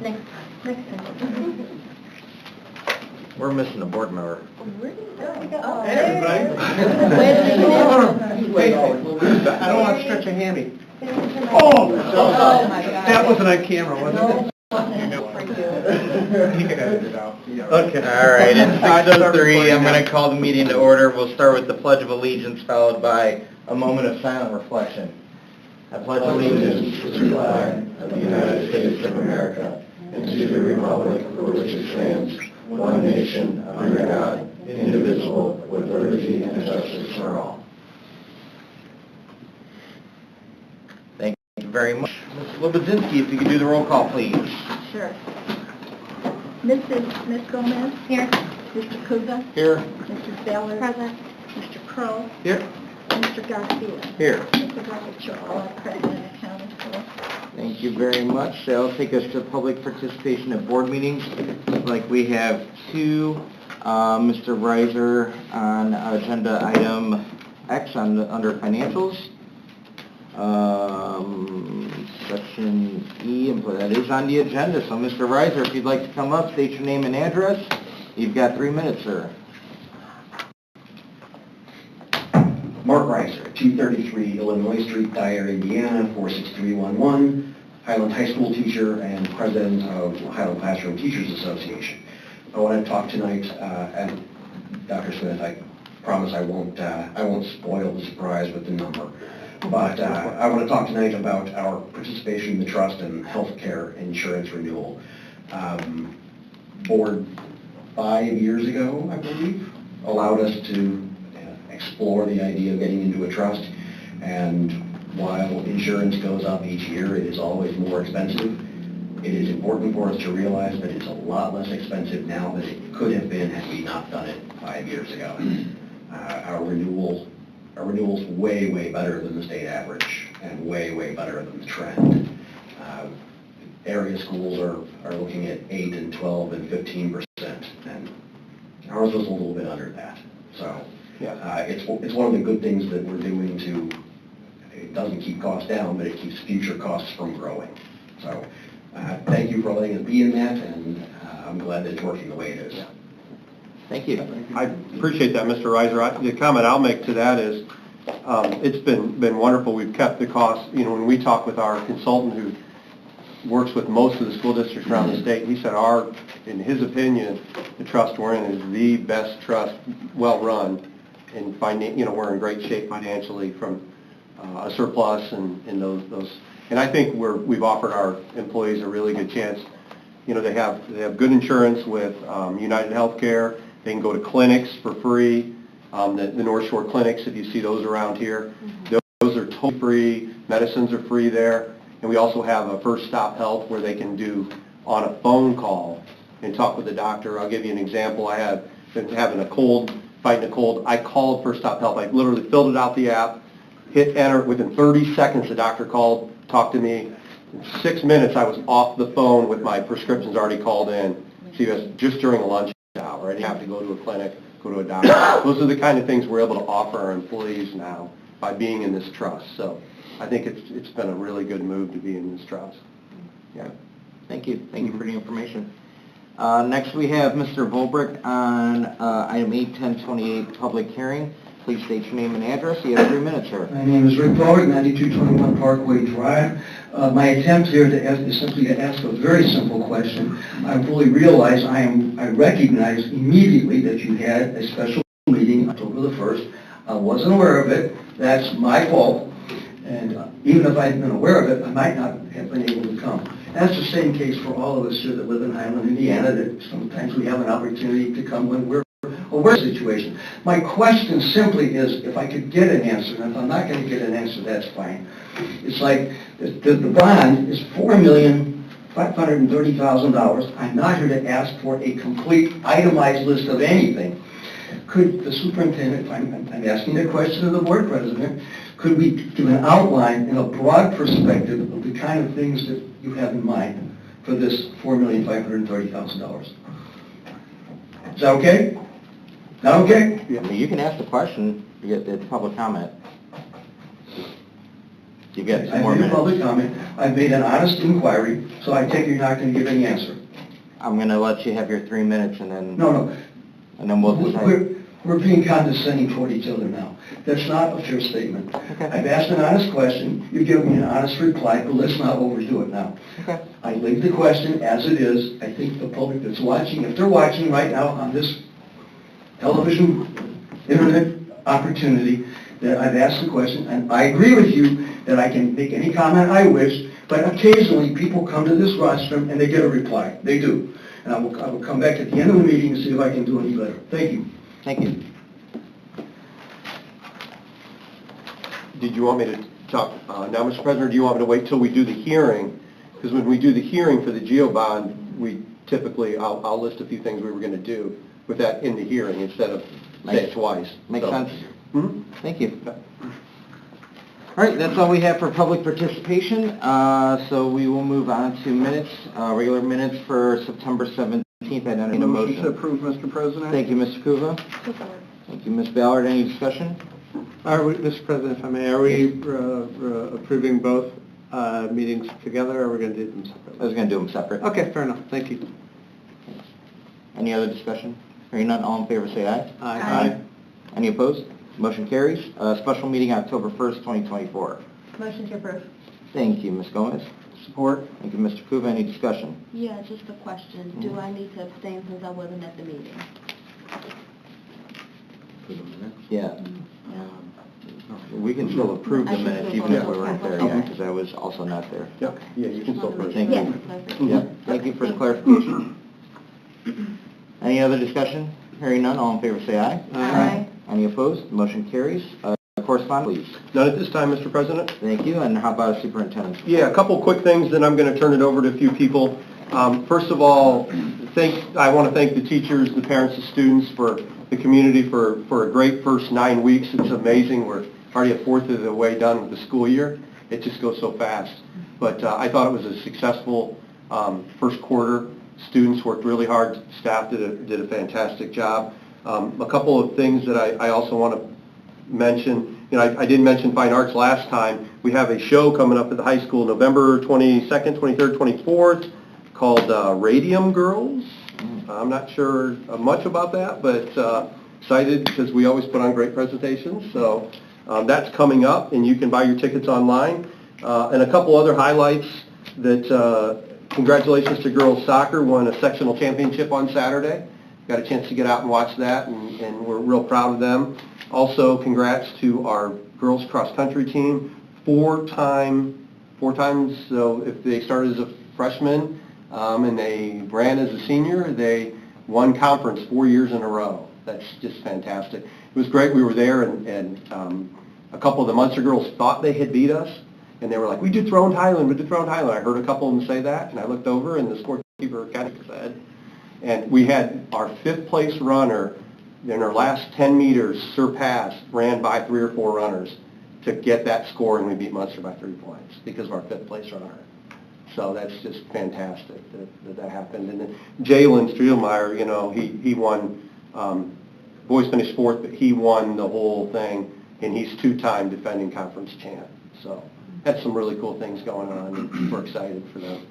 Next time. We're missing a board member. Oh, Hey, everybody. Wait. I don't want to stretch a hammy. Oh my God. That wasn't on camera, was it? You can edit it out. Okay. All right, it's 6:03. I'm going to call the meeting to order. We'll start with the Pledge of Allegiance, followed by a moment of silent reflection. I pledge allegiance to the flag of the United States of America and to the republic for which it stands, one nation, under God, indivisible, with liberty and justice for all. Thank you very much. Ms. Lobodzinski, if you could do the roll call, please. Sure. Ms. Gomez? Here. Mr. Kuga? Here. Mrs. Ballard? Present. Mr. Crow? Here. Mr. Garcia? Here. Mr. Garcia, all are present and accounted for. Thank you very much. That'll take us to public participation at board meetings. Looks like we have two. Mr. Reiser on agenda item X under financials. Section E, and that is on the agenda. So Mr. Reiser, if you'd like to come up, state your name and address. You've got 3 minutes, sir. Mark Reiser, 233 Illinois Street, Dyer, Indiana, 46311, Highland High School teacher and president of Highland Classroom Teachers Association. I want to talk tonight, and Dr. Smith, I promise I won't spoil the surprise with the number, but I want to talk tonight about our participation in the trust and healthcare insurance renewal. Board 5 years ago, I believe, allowed us to explore the idea of getting into a trust, and while insurance goes up each year, it is always more expensive. It is important for us to realize that it's a lot less expensive now than it could have been had we not done it 5 years ago. Our renewal's way, way better than the state average, and way, way better than the trend. Area schools are looking at 8 and 12 and 15%, and ours was a little bit under that. So. It's one of the good things that we're doing to, it doesn't keep costs down, but it keeps future costs from growing. So thank you for letting us be in that, and I'm glad that it's working the way it is. Thank you. I appreciate that, Mr. Reiser. The comment I'll make to that is it's been wonderful. We've kept the costs. You know, when we talk with our consultant who works with most of the school districts around the state, he said in his opinion, the trust we're in is the best trust, well run. And we're in great shape financially from a surplus and those. And I think we've offered our employees a really good chance. You know, they have good insurance with United Healthcare. They can go to clinics for free. The North Shore clinics, if you see those around here, those are totally free. Medicines are free there. And we also have a First Stop Health where they can do on a phone call and talk with the doctor. I'll give you an example. I have been having fighting a cold. I called First Stop Health. I literally filled it out the app, hit enter. Within 30 seconds, the doctor called, talked to me. In 6 minutes, I was off the phone with my prescriptions already called in. CVS just during a lunch hour. I didn't have to go to a clinic, go to a doctor. Those are the kind of things we're able to offer our employees now by being in this trust. So I think it's been a really good move to be in this trust. Yeah. Thank you. Thank you for the information. Next we have Mr. Volbrick on item 81028 public hearing. Please state your name and address. You have 3 minutes, sir. My name is Rick Volbrick, 9221 Parkway Drive. My attempt here is simply to ask a very simple question. I fully realize I recognize immediately that you had a special meeting October the 1st. I wasn't aware of it. That's my fault. And even if I'd been aware of it, I might not have been able to come. That's the same case for all of us here that live in Highland, Indiana, that sometimes we have an opportunity to come when we're aware of the situation. My question simply is, if I could get an answer, and if I'm not going to get an answer, that's fine. It's like the bond is $4,530,000. I'm not here to ask for a complete itemized list of anything. Could the superintendent, I'm asking a question of the board president, could we give an outline in a broad perspective of the kind of things that you have in mind for this $4,530,000? Is that okay? That okay? Yeah. You can ask the question. You get the public comment. You get I some more made a minutes. public comment. I made an honest inquiry, so I take it you're not going to give any answer. I'm going to let you have your 3 minutes and then... No. And then we'll decide. We're being condescending toward each other now. That's not a fair statement. Okay. I've asked an honest question, you've given me an honest reply, but let's not overdo it now. Okay. I leave the question as it is. I think the public that's watching, if they're watching right now on this television, internet opportunity, that I've asked the question, and I agree with you that I can make any comment I wish, but occasionally people come to this rostrum and they get a reply. They do. And I will come back at the end of the meeting and see if I can do any better. Thank you. Thank you. Did you want me to talk now, Mr. President, or do you want me to wait till we do the hearing? Because when we do the hearing for the GEO bond, we typically, I'll list a few things we were going to do with that in the hearing instead of say it twice. Makes So- sense? Mhm. Thank you. All right, that's all we have for public participation. So we will move on to minutes, regular minutes for September 17th. I don't need a motion. approve, Mr. President. Thank you, Mr. Kuva. Thank you, Ms. Ballard. Any discussion? Are we, Mr. President, if I may, are we approving both meetings together, or are we going to do them I separately? was going to do them separate. Okay, fair enough. Thank you. Any other discussion? Hearing none, all in favor say aye. Aye. Any opposed? Motion carries. Special meeting October 1st, 2024. Motion to approve. Thank you, Ms. Gomez. Support? Thank you, Mr. Kuva. Any discussion? Yeah, just a question. Do I need to abstain since I wasn't at the meeting? Yeah. We can still approve the I should minutes still even if vote. we weren't there, Okay. yeah, because I was also not there. Yeah, you can still approve. Thank Yeah, you. for clarification. Yeah, thank you for the clarification. Any other discussion? Hearing none, all in favor say aye. Aye. Any opposed? Motion carries. Correspondence, please. None at this time, Mr. President? Thank you, and how about superintendent? Yeah, a couple quick things, then I'm going to turn it over to a few people. First of all, I want to thank the teachers, the parents, the students, for the community for a great first 9 weeks. It's amazing. We're already a fourth of the way done with the school year. It just goes so fast. But I thought it was a successful first quarter. Students worked really hard. Staff did a fantastic job. A couple of things that I also want to mention. You know, I didn't mention Fine Arts last time. We have a show coming up at the high school November 22nd, 23rd, 24th called Radium Girls. I'm not sure much about that, but excited because we always put on great presentations. So that's coming up, and you can buy your tickets online. And a couple other highlights that congratulations to girls soccer, won a sectional championship on Saturday. Got a chance to get out and watch that, and we're real proud of them. Also, congrats to our girls cross-country team, four times, so if they started as a freshman and they ran as a senior, they won conference 4 years in a row. That's just fantastic. It was great. We were there, and a couple of the Munster girls thought they had beat us, and they were like, we did Throne Highland, we did Throne Highland. I heard a couple of them say that, and I looked over, and the scorekeeper kind of said, and we had our fifth place runner in our last 10 meters ran by 3 or 4 runners to get that score, and we beat Munster by 3 points because of our fifth place runner. So that's just fantastic that happened. And then Jalen Streelmeyer, you know, he won, boys finished 4th, but he won the whole thing, and he's 2-time defending conference champ. So had some really cool things going on, and we're excited for them.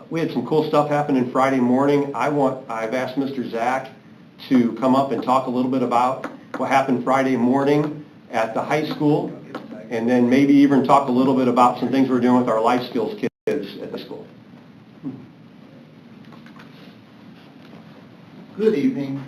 We had some cool stuff happening Friday morning. I've asked Mr. Zach to come up and talk a little bit about what happened Friday morning at the high school, and then maybe even talk a little bit about some things we're doing with our life skills kids at the school. Good evening.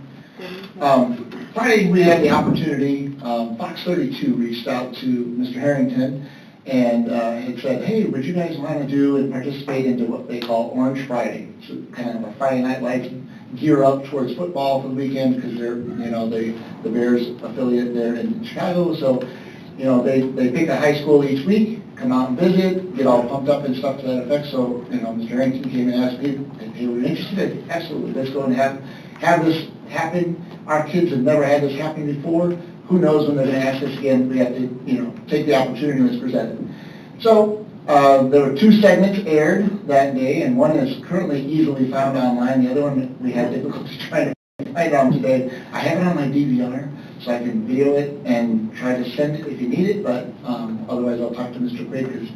Friday we had the opportunity, Fox 32 reached out to Mr. Harrington and had said, hey, would you guys want to do and participate into what they call Orange Friday? So kind of a Friday Night Lights, gear up towards football for the weekend because they're, you know, the Bears affiliate there in Chicago. So, you know, they pick a high school each week, come out and visit, get all pumped up and stuff to that effect. So, you know, Mr. Harrington came and asked me if they were interested. Absolutely, let's go and have this happen. Our kids have never had this happen before. Who knows when they're going to ask us again? We have to, you know, take the opportunity that's presented. So there were 2 segments aired that day, and one is currently easily found online. The other one we had difficulty trying to find on today. I have it on my DVR, so I can video it and try to send it if you need it, but otherwise I'll talk to Mr. Quigg, because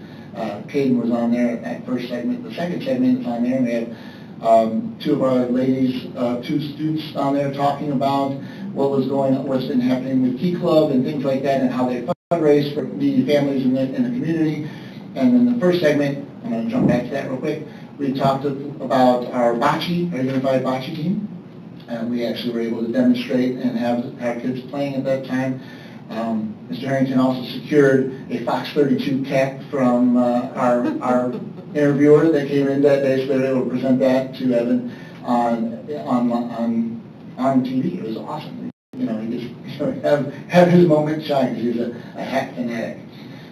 Caden was on there at that first segment. The second segment is on there, and we have two of our ladies, two students on there talking about what's been happening with Key Club and things like that, and how they fundraise for needy families in the community. And then the first segment, I'm going to jump back to that real quick, we talked about our bocce, our unified bocce team. And we actually were able to demonstrate and have our kids playing at that time. Mr. Harrington also secured a Fox 32 cap from our interviewer that came in that day, so they were able to present that to Evan on TV. It was awesome. You know, he just have his moment shine, because he's a hack fanatic.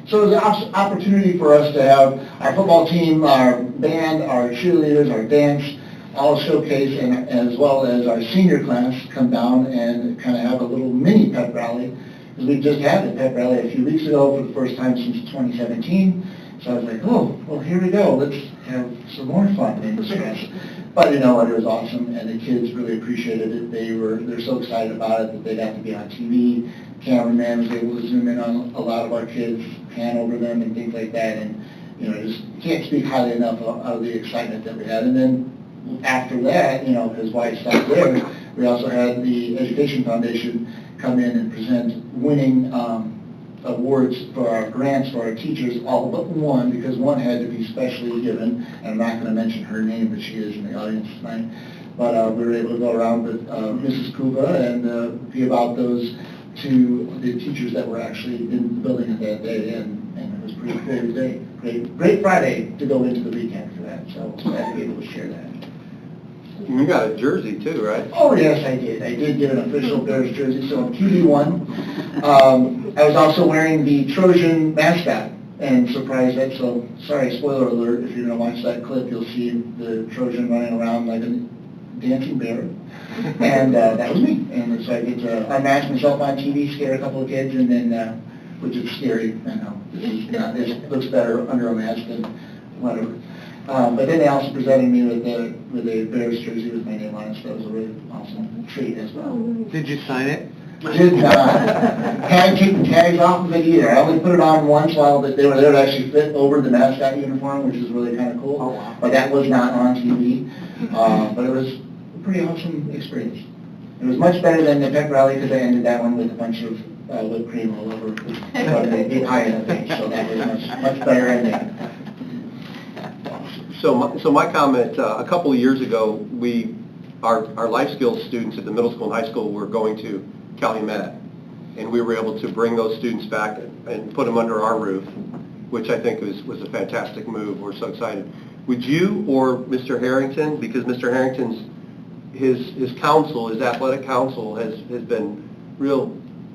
So it was an opportunity for us to have our football team, our band, our cheerleaders, our dance, all showcase, and as well as our senior class come down and kind of have a little mini pep rally. Because we just had the pep rally a few weeks ago for the first time since 2017. So I was like, oh, well, here we go. Let's have some more fun in the stress. But you know what, it was awesome, and the kids really appreciated it. They're so excited about it that they got to be on TV. Cameraman was able to zoom in on a lot of our kids, pan over them and things like that. And you know, just can't speak highly enough of the excitement that we had. And then after that, you know, because why I stopped there, we also had the Education Foundation come in and present winning awards for our grants for our teachers, all but one, because one had to be specially given, and I'm not going to mention her name, but she is in the audience tonight. But we were able to go around with Mrs. Kuba and give out those to the teachers that were actually in the building at that day, and it was a pretty cool day. Great Friday to go into the weekend for that, so glad to be able to share that. You got a jersey too, right? Oh, yes, I did. I did get an official Bears jersey, so I'm QB1. I was also wearing the Trojan mascot and surprised that, so sorry, spoiler alert, if you're going to watch that clip, you'll see the Trojan running around like a dancing bear. And that was me. And so I get to unmask myself on TV, scare a couple of kids, and then, which is scary, I know. It looks better under a mask than whatever. But then they also presented me with a Bears jersey with my name on it, so that was a really awesome treat as well. Did you sign it? Did not. Hadn't taken tags off of it either. I only put it on once while they were there to actually fit over the mascot uniform, which is really kind of cool. Oh, wow. But that was not on TV. But it was a pretty awesome experience. It was much better than the pep rally, because I ended that one with a bunch of whipped cream all over, but they did high in the face, so that was much better ending. So my comment, a couple of years ago, our life skills students at the middle school and high school were going to Calumet, and we were able to bring those students back and put them under our roof, which I think was a fantastic move. We're so excited. Would you or Mr. Harrington, because Mr. Harrington's his council, his athletic council, has been real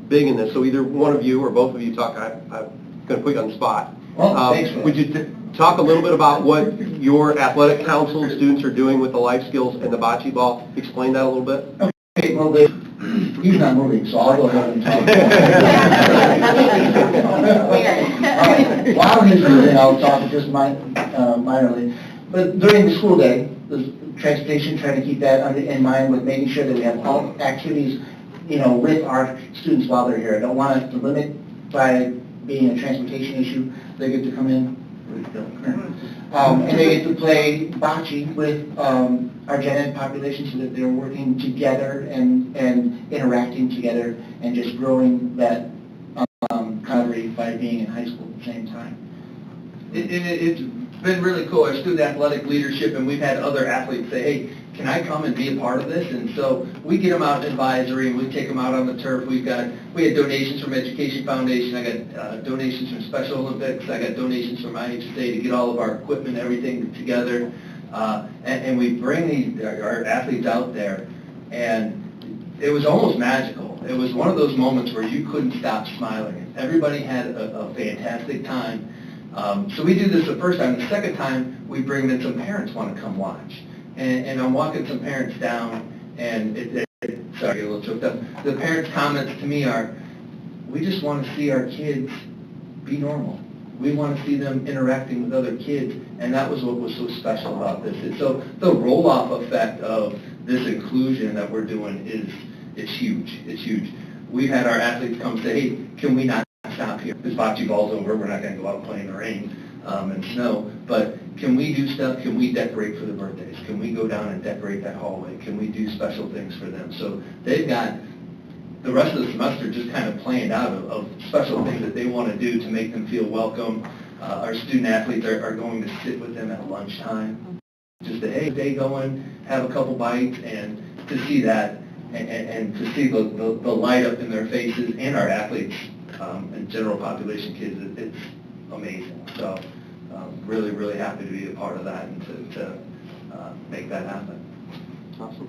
big in this. So either one of you or both of you talk. I'm going to put you on the spot. Well, thanks for that. Would you talk a little bit about what your athletic council students are doing with the life skills and the bocce ball? Explain that a little bit. Okay, well, he's not moving, so I'll go ahead and talk. All right. While he's moving, I'll talk just minorly. But during the school day, the transportation, trying to keep that in mind with making sure that we have all activities, you know, with our students while they're here. I don't want it to limit by being a transportation issue. They get to come in. And they get to play bocce with our gen ed population, so that they're working together and interacting together and just growing that camaraderie by being in high school at the same time. It's been really cool, our student athletic leadership, and we've had other athletes say, hey, can I come and be a part of this? And so we get them out in advisory, and we take them out on the turf. We had donations from Education Foundation. I got donations from Special Olympics. I got donations from IHSA to get all of our equipment and everything together. And we bring our athletes out there, and it was almost magical. It was one of those moments where you couldn't stop smiling. Everybody had a fantastic time. So we do this the first time. The second time, we bring them in, some parents want to come watch. And I'm walking some parents down, and sorry, I get a little choked up. The parents' comments to me are, we just want to see our kids be normal. We want to see them interacting with other kids, and that was what was so special about this. And so the roll-off effect of this inclusion that we're doing is huge. It's huge. we've had our athletes come say, hey, can we not stop here? This bocce ball's over, we're not going to go out and play in the rain and snow, but can we do stuff? Can we decorate for the birthdays? Can we go down and decorate that hallway? Can we do special things for them? So they've got the rest of the semester just kind of planned out of special things that they want to do to make them feel welcome. Our student athletes are going to sit with them at lunchtime. Just to, hey, they go in, have a couple bites, and to see that, and to see the light up in their faces and our athletes and general population kids, it's amazing. So really, really happy to be a part of that and to make that happen. Awesome.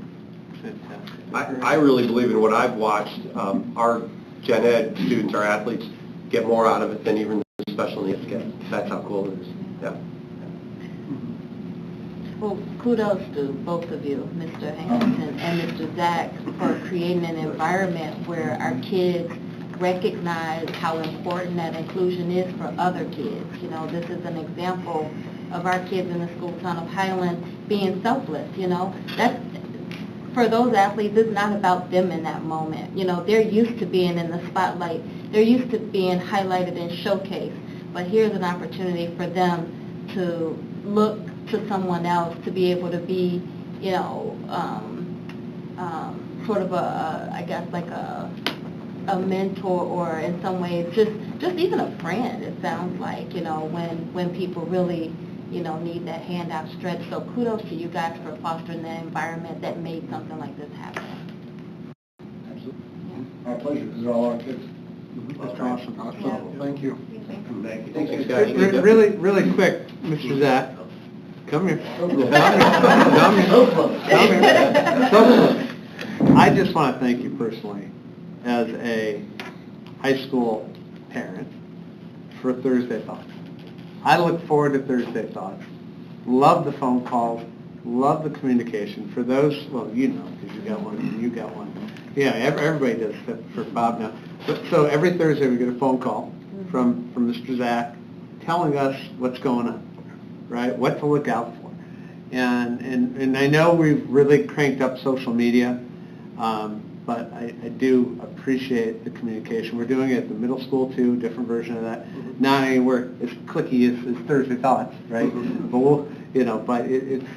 Fantastic. I really believe in what I've watched. Our Gen Ed students, our athletes, get more out of it than even the special needs get. That's how cool it is. Yeah. Well, kudos to both of you, Mr. Harrington and Mr. Zach, for creating an environment where our kids recognize how important that inclusion is for other kids. You know, this is an example of our kids in the school town of Highland being selfless, you know. That's, for those athletes, it's not about them in that moment. You know, they're used to being in the spotlight. They're used to being highlighted and showcased. But here's an opportunity for them to look to someone else to be able to be, you know, sort of I guess like a mentor, or in some ways just even a friend, it sounds like, you know, when people really, you know, need that hand outstretched. So kudos to you guys for fostering the environment that made something like this happen. Absolutely. Our pleasure, because they're all our kids. That's awesome. Awesome. Thank you. Thank you. Thanks, guys. Really quick, Mr. Zach, come here. Come here. I just want to thank you personally, as a high school parent, for Thursday Thoughts. I look forward to Thursday Thoughts. Love the phone calls, love the communication. For those, well, you know, because you got one and you got one. Yeah, everybody does, for Bob now. So every Thursday we get a phone call from Mr. Zach telling us what's going on, right? What to look out for. And I know we've really cranked up social media, but I do appreciate the communication. We're doing it at the middle school too, different version of that. Not anywhere as clicky as Thursday Thoughts, right? But we'll, you know, but it's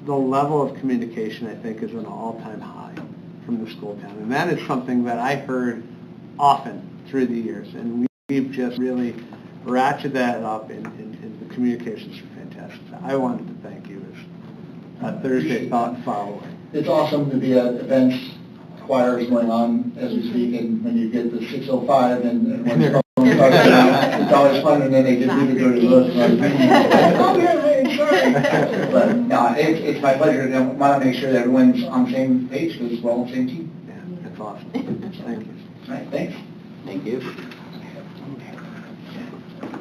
the level of communication, I think, is an all-time high from the school town. And that is something that I heard often through the years. And we've just really ratcheted that up, and the communications are fantastic. So I wanted to thank you as a Thursday Thought follower. It's awesome to be at events, choirs going on as we speak, and when you get the 6:05 and when the phone starts out, it's always fun, and then they just do the dirty look. But no, it's my pleasure. I want to make sure that everyone's on the same page because we're all on the same team. Yeah, that's awesome. Thank you. All right, thanks. Thank you.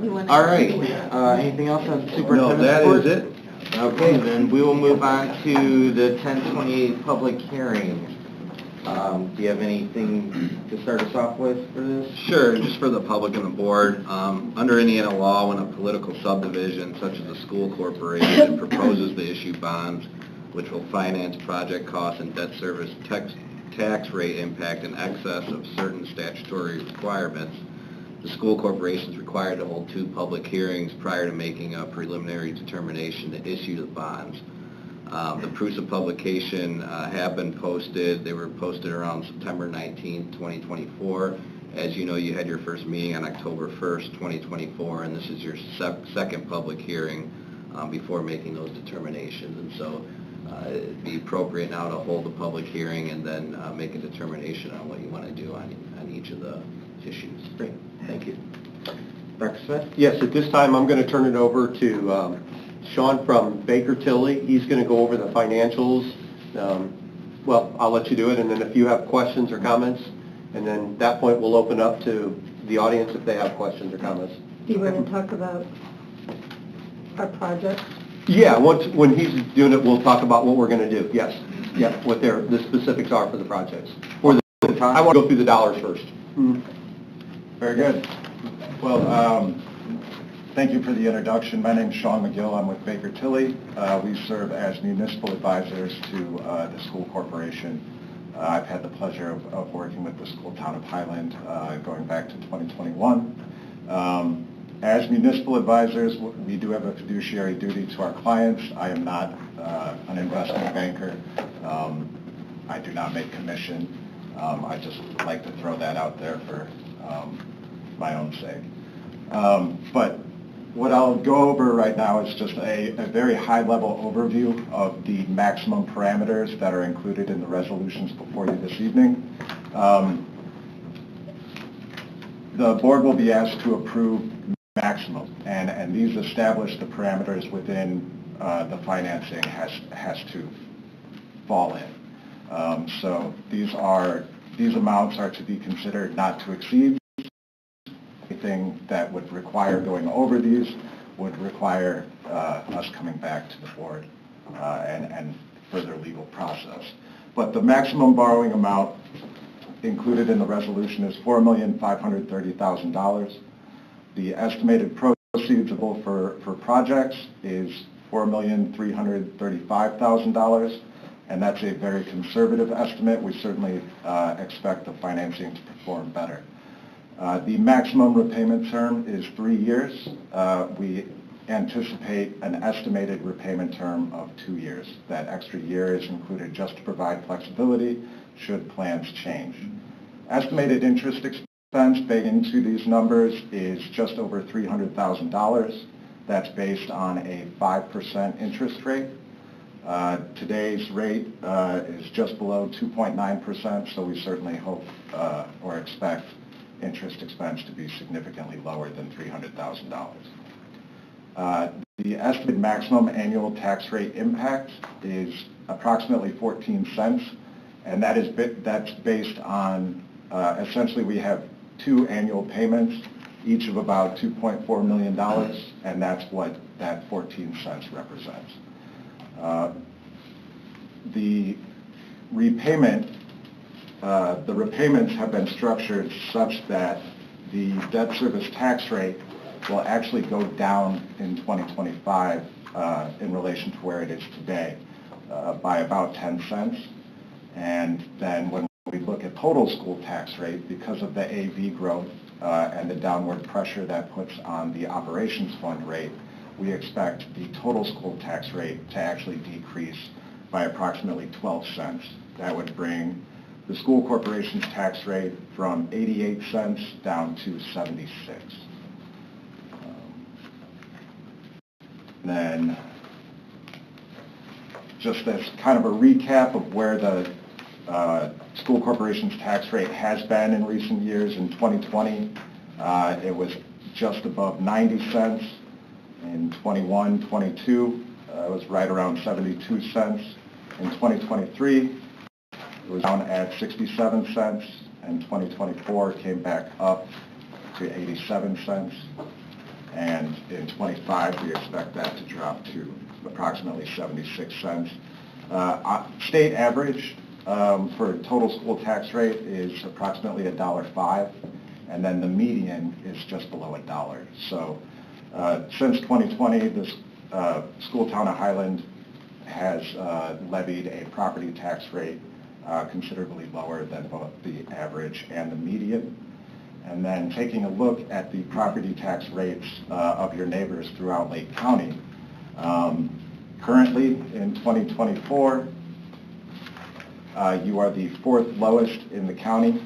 You wanna- All right, anything else on No, superintendent's that report? is it. Okay, then we will move on to the 1028 public hearing. Do you have anything to start us off with for this? Sure, just for the public and the board, under Indiana law, when a political subdivision such as a school corporation proposes to issue bonds which will finance project costs and debt service tax rate impact in excess of certain statutory requirements, the school corporation is required to hold 2 public hearings prior to making a preliminary determination to issue the bonds. The proofs of publication have been posted. They were posted around September 19th, 2024. As you know, you had your first meeting on October 1st, 2024, and this is your second public hearing before making those determinations. And so it'd be appropriate now to hold a public hearing and then make a determination on what you want to do on each of the issues. Great, thank you. Dr. Smith? Yes, at this time, I'm going to turn it over to Sean from Baker Tilly. He's going to go over the financials. Well, I'll let you do it, and then if you have questions or comments, and then at that point, we'll open up to the audience if they have questions or comments. Do you want to talk about our project? Yeah, when he's doing it, we'll talk about what we're going to do. Yes, yeah, what the specifics are for the projects. I want to go through the dollars first. Very good. Well, thank you for the introduction. My name is Sean McGill. I'm with Baker Tilly. We serve as municipal advisors to the school corporation. I've had the pleasure of working with the school town of Highland going back to 2021. As municipal advisors, we do have a fiduciary duty to our clients. I am not an investment banker. I do not make commission. I just like to throw that out there for my own sake. But what I'll go over right now is just a very high-level overview of the maximum parameters that are included in the resolutions before you this evening. The board will be asked to approve maximum, and these establish the parameters within the financing has to fall in. So these amounts are to be considered not to exceed. Anything that would require going over these would require us coming back to the board and further legal process. But the maximum borrowing amount included in the resolution is $4,530,000. The estimated proceeds available for projects is $4,335,000, and that's a very conservative estimate. We certainly expect the financing to perform better. The maximum repayment term is 3 years. We anticipate an estimated repayment term of 2 years. That extra year is included just to provide flexibility should plans change. Estimated interest expense baked into these numbers is just over $300,000. That's based on a 5% interest rate. Today's rate is just below 2.9%, so we certainly hope or expect interest expense to be significantly lower than $300,000. The estimated maximum annual tax rate impact is approximately 14 cents, and that's based on, essentially we have 2 annual payments, each of about $2.4 million, and that's what that 14 cents represents. The repayments have been structured such that the debt service tax rate will actually go down in 2025 in relation to where it is today by about 10 cents. And then when we look at total school tax rate, because of the AV growth and the downward pressure that puts on the operations fund rate, we expect the total school tax rate to actually decrease by approximately 12 cents. That would bring the school corporation's tax rate from 88 cents down to 76. Then, just as kind of a recap of where the school corporation's tax rate has been in recent years, in 2020, it was just above 90 cents. In 21-22, it was right around 72 cents. In 2023, it was down at 67 cents, and 2024 came back up to 87 cents. And in 25, we expect that to drop to approximately 76 cents. State average for total school tax rate is approximately $1.05, and then the median is just below $1. So since 2020, the school town of Highland has levied a property tax rate considerably lower than both the average and the median. And then taking a look at the property tax rates of your neighbors throughout Lake County. Currently, in 2024, you are the 4th lowest in the county,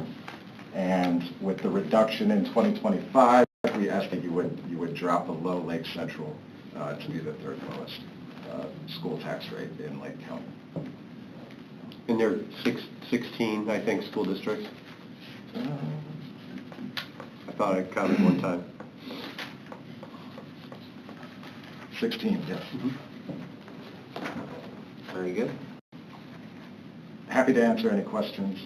and with the reduction in 2025, we estimate you would drop below Lake Central to be the 3rd lowest school tax rate in Lake County. And there are 16, I think, school districts. I thought I counted one time. 16, yes. Mm-hmm. Very good. Happy to answer any questions.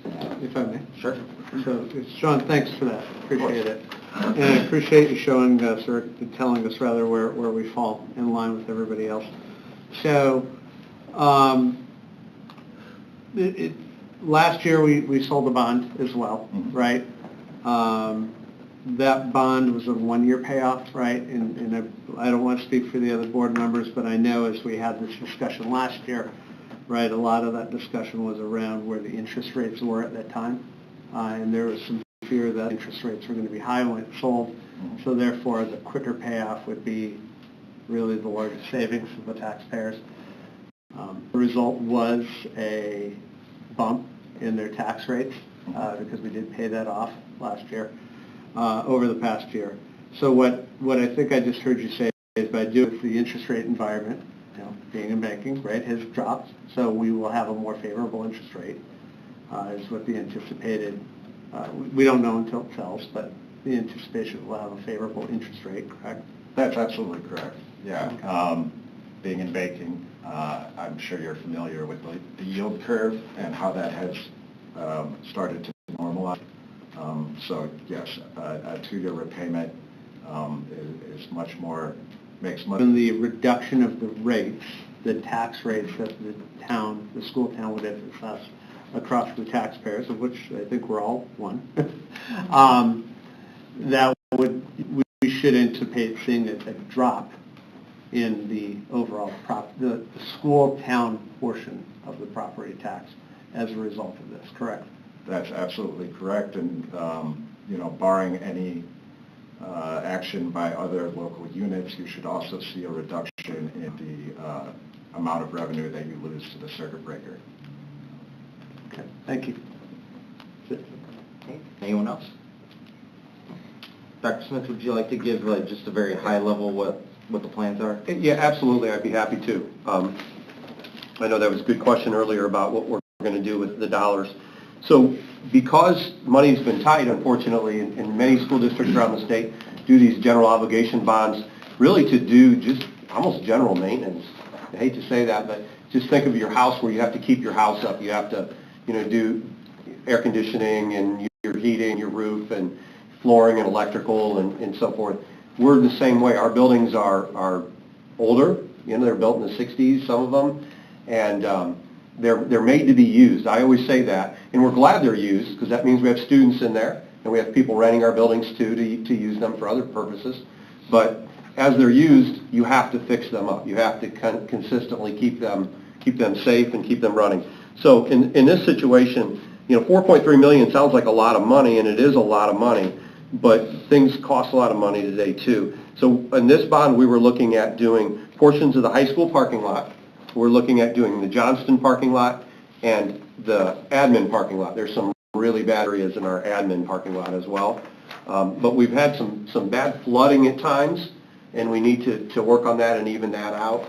If I may. Sure. So, Sean, thanks for that. Appreciate it. And I appreciate you showing us, or telling us rather, where we fall in line with everybody else. So, last year we sold a bond as well, right? that bond was a one-year payoff, right? And I don't want to speak for the other board members, but I know as we had this discussion last year, right, a lot of that discussion was around where the interest rates were at that time. And there was some fear that interest rates were going to be high when it sold. So therefore, the quicker payoff would be really the largest savings for the taxpayers. The result was a bump in their tax rates because we did pay that off last year, over the past year. So what I think I just heard you say is by doing the interest rate environment, you know, being in banking, right, has dropped. So we will have a more favorable interest rate is what the anticipated, we don't know until it sells, but the anticipation will have a favorable interest rate, correct? That's absolutely correct, yeah. Being in banking, I'm sure you're familiar with the yield curve and how that has started to normalize. So yes, a 2-year repayment is much more, makes much... And the reduction of the rates, the tax rates that the school town would assess across the taxpayers, of which I think we're all one, we should anticipate seeing a drop in the overall the school town portion of the property tax as a result of this, correct? That's absolutely correct, and you know, barring any action by other local units, you should also see a reduction in the amount of revenue that you lose to the circuit breaker. Okay, thank you. Anyone else? Dr. Smith, would you like to give just a very high level what the plans are? Yeah, absolutely. I'd be happy to. I know that was a good question earlier about what we're going to do with the dollars. So because money's been tight, unfortunately, in many school districts around the state, do these general obligation bonds really to do just almost general maintenance. I hate to say that, but just think of your house where you have to keep your house up. You have to, you know, do air conditioning and your heating, your roof, and flooring and electrical and so forth. We're the same way. Our buildings are older. You know, they're built in the 60s, some of them, and they're made to be used. I always say that, and we're glad they're used because that means we have students in there and we have people renting our buildings too to use them for other purposes. But as they're used, you have to fix them up. You have to consistently keep them safe and keep them running. So in this situation, you know, $4.3 million sounds like a lot of money, and it is a lot of money, but things cost a lot of money today too. So in this bond, we were looking at doing portions of the high school parking lot. We're looking at doing the Johnston parking lot and the admin parking lot. There's some really bad areas in our admin parking lot as well. But we've had some bad flooding at times, and we need to work on that and even that out.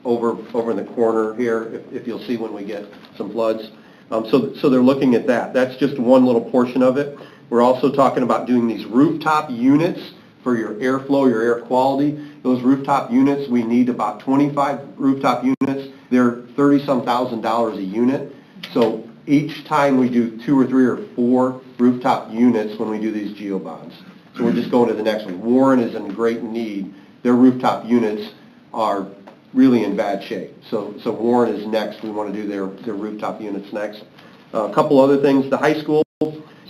Over in the corner here, if you'll see when we get some floods. So they're looking at that. That's just one little portion of it. We're also talking about doing these rooftop units for your airflow, your air quality. Those rooftop units, we need about 25 rooftop units. They're $30-some thousand a unit. So each time we do 2 or 3 or 4 rooftop units when we do these geo bonds. So we're just going to the next one. Warren is in great need. Their rooftop units are really in bad shape. So Warren is next. We want to do their rooftop units next. A couple other things. The high school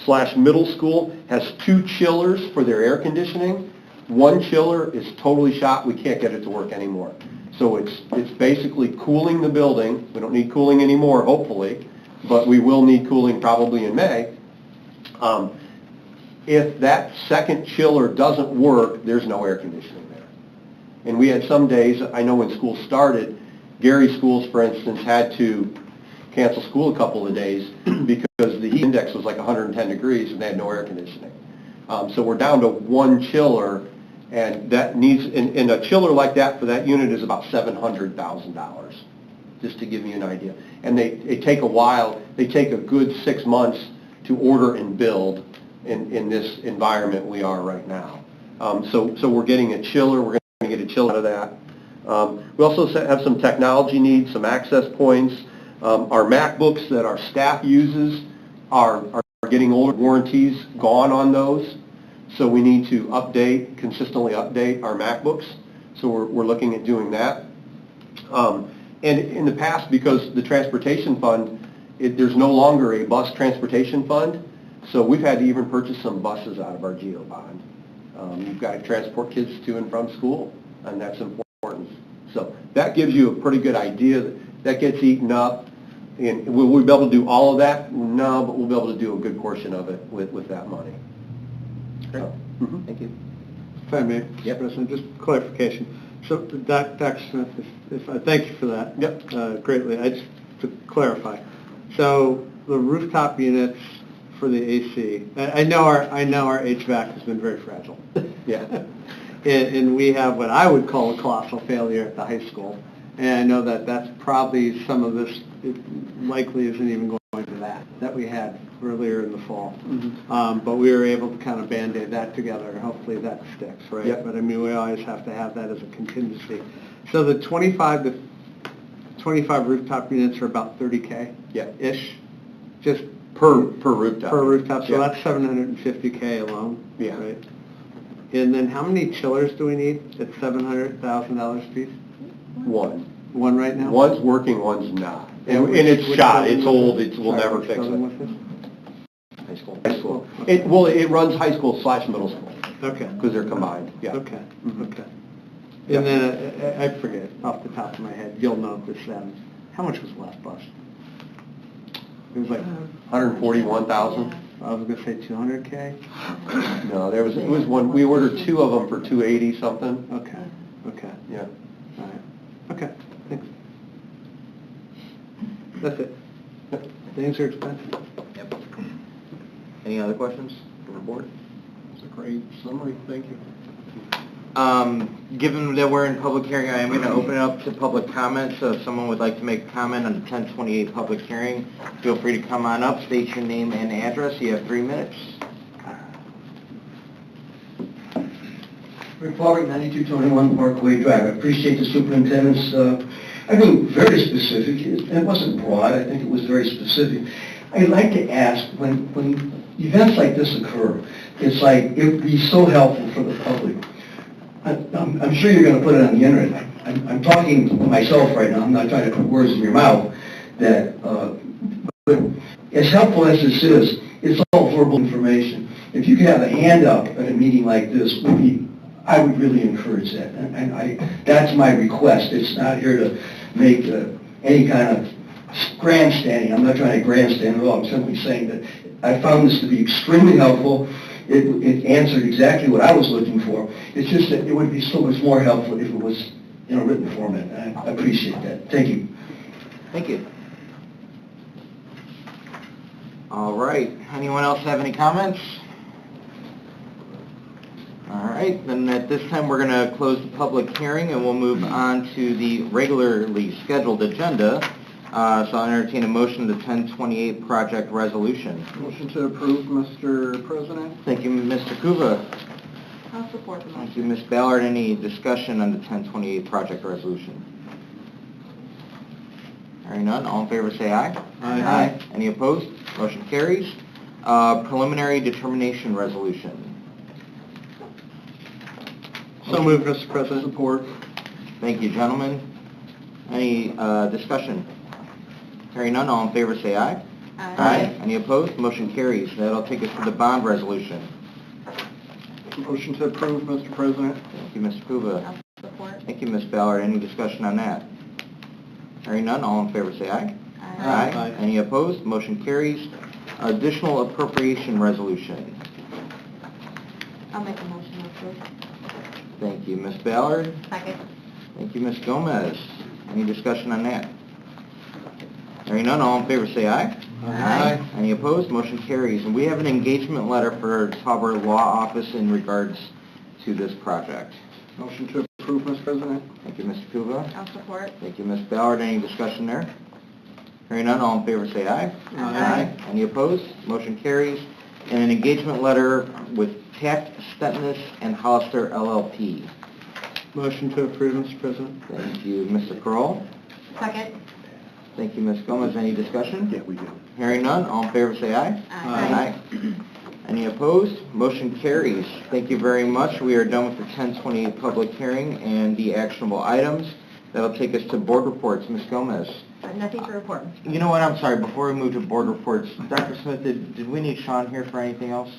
/ middle school has 2 chillers for their air conditioning. One chiller is totally shot. We can't get it to work anymore. So it's basically cooling the building. We don't need cooling anymore, hopefully, but we will need cooling probably in May. If that second chiller doesn't work, there's no air conditioning there. And we had some days, I know when school started, Gary schools, for instance, had to cancel school a couple of days because the heat index was like 110 degrees and they had no air conditioning. So we're down to 1 chiller, and that needs, and a chiller like that for that unit is about $700,000, just to give you an idea. And they take a while. They take a good 6 months to order and build in this environment we are right now. So we're getting a chiller. We're going to get a chiller out of that. We also have some technology needs, some access points. Our MacBooks that our staff uses are getting older. Warranties gone on those. So we need to consistently update our MacBooks. So we're looking at doing that. And in the past, because the transportation fund, there's no longer a bus transportation fund, So we've had to even purchase some buses out of our GEO bond. You've got to transport kids to and from school, and that's important. So that gives you a pretty good idea. That gets eaten up. And will we be able to do all of that? No, but we'll be able to do a good portion of it with that money. Great. Mhm. Thank you. If I may, Yep. President, just clarification. So, Dr. Smith, if I thank you for that. Yep. Greatly. I just to clarify. So, the rooftop units for the AC. I know our HVAC has been very fragile. Yeah. And we have what I would call a colossal failure at the high school. And I know that that's probably some of this, it likely isn't even going to that we had earlier in the fall. But we were able to kind of Band-Aid that together, and hopefully that sticks, right? Yep. But I mean, we always have to have that as a contingency. So the 25 rooftop units are about 30K? Yeah. Ish? Just Per rooftop. per rooftop, so Yeah. that's 750K alone? Yeah. Right? And then how many chillers do we need at $700,000 a piece? One. One right now? One's working, one's not. And which- it's which shot, building it's was old, this? we'll Sorry, never which fix building it. was this? High school. High school. Okay. It runs high school / middle school, Okay. because they're combined, yeah. Okay, okay. Yep. And then, I forget, off the top of my head, you'll know this, how much was the last bus? It was like, 141,000? I was gonna say 200K? No, it was one, we ordered 2 of them for 280 something. Okay, okay, Yeah. all right, okay, thanks. That's it. Things are expensive. Yep. Any other questions from the board? That's a great summary, thank you. Given that we're in public hearing, I am going to open it up to public comment, so if someone would like to make a comment on the 1028 public hearing, feel free to come on up, state your name and address. You have 3 minutes. Rick Paul, 9221 Parkway Drive. I appreciate the superintendent's, I think, very specific. It wasn't broad, I think it was very specific. I'd like to ask, when events like this occur, it's like, it would be so helpful for the public. I'm sure you're going to put it on the internet. I'm talking to myself right now, I'm not trying to put words in your mouth, that, but as helpful as this is, it's all verbal information. If you could have a handout at a meeting like this, I would really encourage that. And that's my request. It's not here to make any kind of grandstanding. I'm not trying to grandstand at all. I'm simply saying that I found this to be extremely helpful. It answered exactly what I was looking for. It's just that it would be so much more helpful if it was in a written format. And I appreciate that. Thank you. Thank you. All right. Anyone else have any comments? All right. Then at this time, we're going to close the public hearing, and we'll move on to the regularly scheduled agenda. So I'll entertain a motion to 1028 project resolution. Motion to approve, Mr. President. Thank you, Mr. Kuva. I'll support the Thank you, motion. Ms. Ballard. Any discussion on the 1028 project resolution? Hearing none, all in favor say aye. Aye. Any opposed? Motion carries. Preliminary determination resolution. So moved, Mr. President. Support. Thank you, gentlemen. Any discussion? Hearing none, all in favor say aye. Aye. Any opposed? Motion carries. That'll take us to the bond resolution. Motion to approve, Mr. President. Thank you, Mr. Kuva. I'll support. Thank you, Ms. Ballard. Any discussion on that? Hearing none, all in favor say aye. Aye. Any opposed? Motion carries. Additional appropriation resolution. I'll make a motion to approve. Thank you, Ms. Ballard. Second. Thank you, Ms. Gomez. Any discussion on that? Hearing none, all in favor say aye. Aye. Any opposed? Motion carries. And we have an engagement letter for Tauber Law Office in regards to this project. Motion to approve, Mr. President. Thank you, Mr. Kuva. I'll support. Thank you, Ms. Ballard. Any discussion there? Hearing none, all in favor say aye. Aye. Any opposed? Motion carries. And an engagement letter with Taft, Stettinius, and Hollister LLP. Motion to approve, Mr. President. Thank you, Mr. Kroll. Second. Thank you, Ms. Gomez. Any discussion? Yeah, we do. Hearing none, all in favor say aye. Aye. Any opposed? Motion carries. Thank you very much. We are done with the 1028 public hearing and the actionable items. That'll take us to board reports. Ms. Gomez. Nothing to report. You know what, I'm sorry, before we move to board reports, Dr. Smith, did we need Sean here for anything else?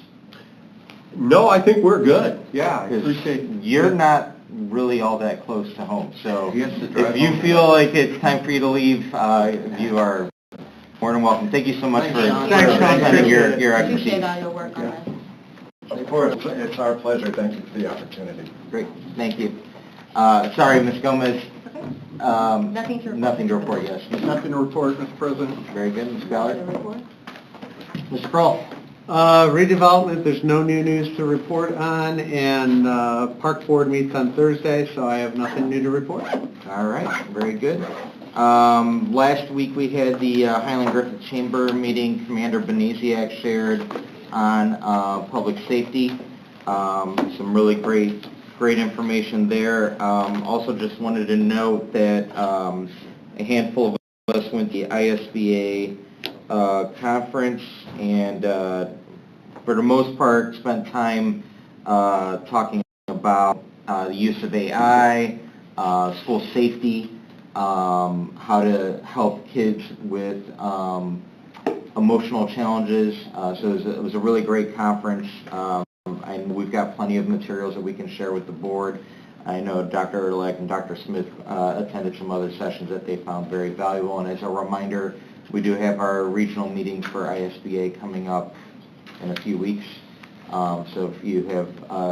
No, I think we're good. Yeah, I 'Cause appreciate. you're not really all that close to home, so He has to drive if you home. feel like it's time for you to leave, you are more than welcome. Thank you so much for Thanks, Sean. presenting your Appreciate expertise. all your work on this. Of course, it's our pleasure. Thank you for the opportunity. Great, thank you. Sorry, Ms. Gomez. Nothing to report. Nothing to report, yes. Nothing to report, Mr. President. Very good, Ms. Ballard. Nothing to report. Mr. Kroll. Redevelopment, there's no new news to report on, and Park Board meets on Thursday, so I have nothing new to report. All right, very good. Last week we had the Highland Griffith Chamber meeting. Commander Beneziak shared on public safety. Some really great information there. Also just wanted to note that a handful of us went to the ISBA conference and for the most part spent time talking about the use of AI, school safety, how to help kids with emotional challenges. So it was a really great conference, and we've got plenty of materials that we can share with the board. I know Dr. Erlach and Dr. Smith attended some other sessions that they found very valuable, and as a reminder, we do have our regional meetings for ISBA coming up in a few weeks. So if you have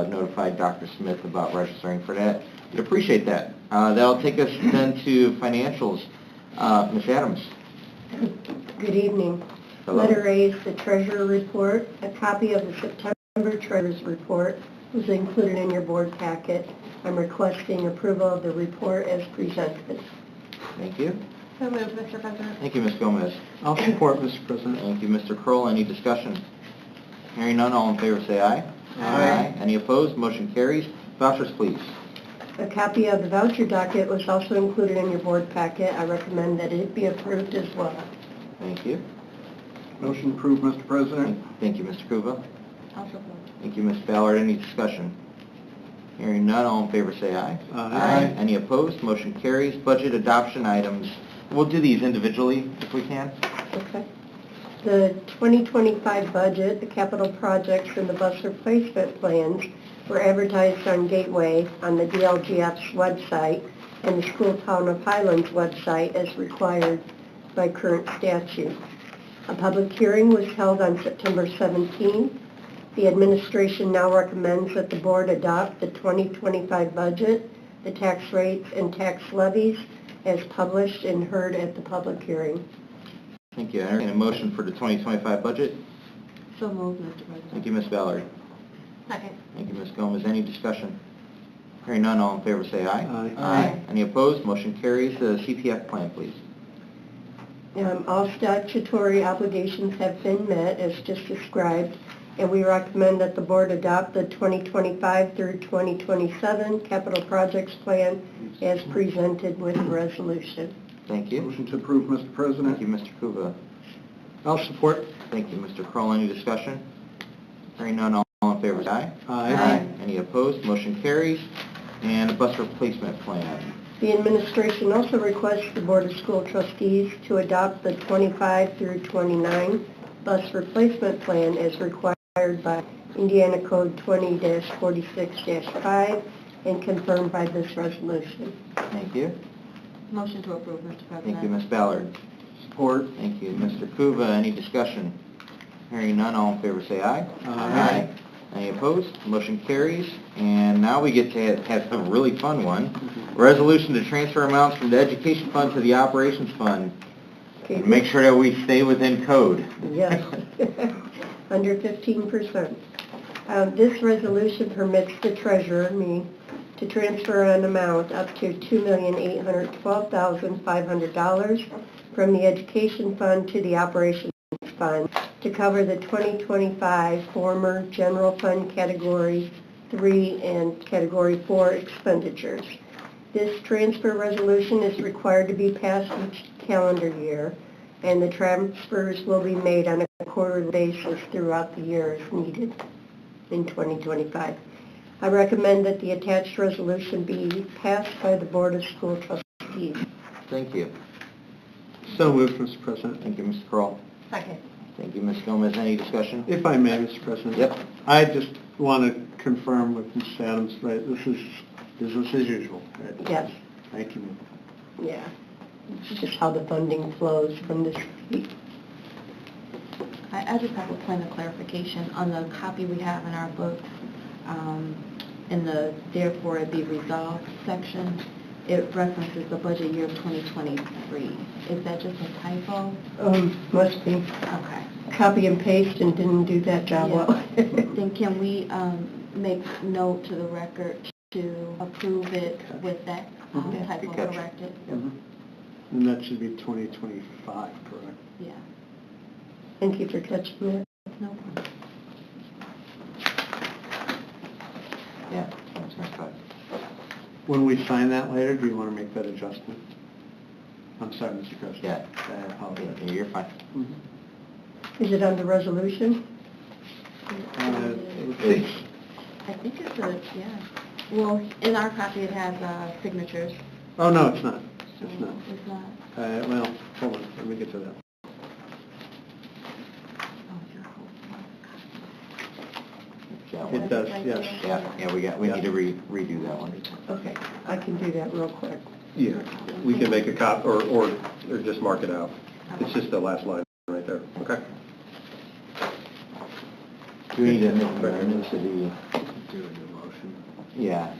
notified Dr. Smith about registering for that, we'd appreciate that. That'll take us then to financials. Ms. Adams. Good evening. Hello. Letter A is the treasurer report. A copy of the September treasurer's report was included in your board packet. I'm requesting approval of the report as presented. Thank you. So moved, Mr. President. Thank you, Ms. Gomez. I'll support, Mr. President. Thank you, Mr. Kroll. Any discussion? Hearing none, all in favor say aye. Aye. Any opposed? Motion carries. Vouchers, please. A copy of the voucher docket was also included in your board packet. I recommend that it be approved as well. Thank you. Motion approved, Mr. President. Thank you, Mr. Kuva. I'll support. Thank you, Ms. Ballard. Any discussion? Hearing none, all in favor say aye. Aye. Any opposed? Motion carries. Budget adoption items. We'll do these individually if we can. Okay. The 2025 budget, the capital projects, and the bus replacement plans were advertised on Gateway, on the DLGF's website, and the School Town of Highlands website as required by current statute. A public hearing was held on September 17th. The administration now recommends that the board adopt the 2025 budget, the tax rates and tax levies as published and heard at the public hearing. Thank you. I entertain a motion for the 2025 budget. So moved, Mr. President. Thank you, Ms. Ballard. Second. Thank you, Ms. Gomez. Any discussion? Hearing none, all in favor say aye. Aye. Any opposed? Motion carries. The CPF plan, please. All statutory obligations have been met as just described, and we recommend that the board adopt the 2025 through 2027 capital projects plan as presented with the resolution. Thank you. Motion to approve, Mr. President. Thank you, Mr. Kuva. I'll support. Thank you, Mr. Kroll. Any discussion? Hearing none, all in favor say aye. Aye. Any opposed? Motion carries. And a bus replacement plan. The administration also requests the Board of School Trustees to adopt the 25 through 29 bus replacement plan as required by Indiana Code 20-46-5 and confirmed by this resolution. Thank you. Motion to approve, Mr. President. Thank you, Ms. Ballard. Support. Thank you, Mr. Kuva. Any discussion? Hearing none, all in favor say aye. Aye. Any opposed? Motion carries. And now we get to have a really fun one. Resolution to transfer amounts from the education fund to the operations fund. Okay. Make sure that we stay within code. Yes, under 15%. This resolution permits the treasurer, me, to transfer an amount up to $2,812,500 from the education fund to the operations fund to cover the 2025 former general fund category 3 and category 4 expenditures. This transfer resolution is required to be passed each calendar year, and the transfers will be made on a quarterly basis throughout the year as needed in 2025. I recommend that the attached resolution be passed by the Board of School Trustees. Trustees. Thank you. So moved, Mr. President. Thank you, Mr. Kroll. Second. Thank you, Ms. Gomez. Any discussion? If I may, Mr. President? Yep. I just want to confirm with Ms. Adams, right, this is business as usual, right? Yes. Thank you. Yeah. It's just how the funding flows from this week. I just have a point of clarification on the copy we have in our books, in the therefore it be resolved section. It references the budget year of 2023. Is that just a typo? Must be. Okay. Copy and paste and didn't do that job Yeah. well. Then can we make note to the record to approve it with that typo Good catch. corrected? And that should be 2025, correct? Yeah. Thank you for catching that. No problem. Yeah, that's my thought. When we sign that later, do you want to make that adjustment? I'm sorry, Mr. President. Yeah. I apologize. Yeah, you're fine. Is it under resolution? It's, I think it's a, yeah. Well, in our copy it has signatures. Oh, no, it's not. So It's not. It's not. Well, hold on, let me get to that. Oh, your whole yeah, It does, yes. we need to redo that one. Okay, I can do that real quick. Yeah, we can make a copy, or just mark it out. It's just the last line right there. Okay. Do we need to make amendments to the... Do a new motion? Yeah,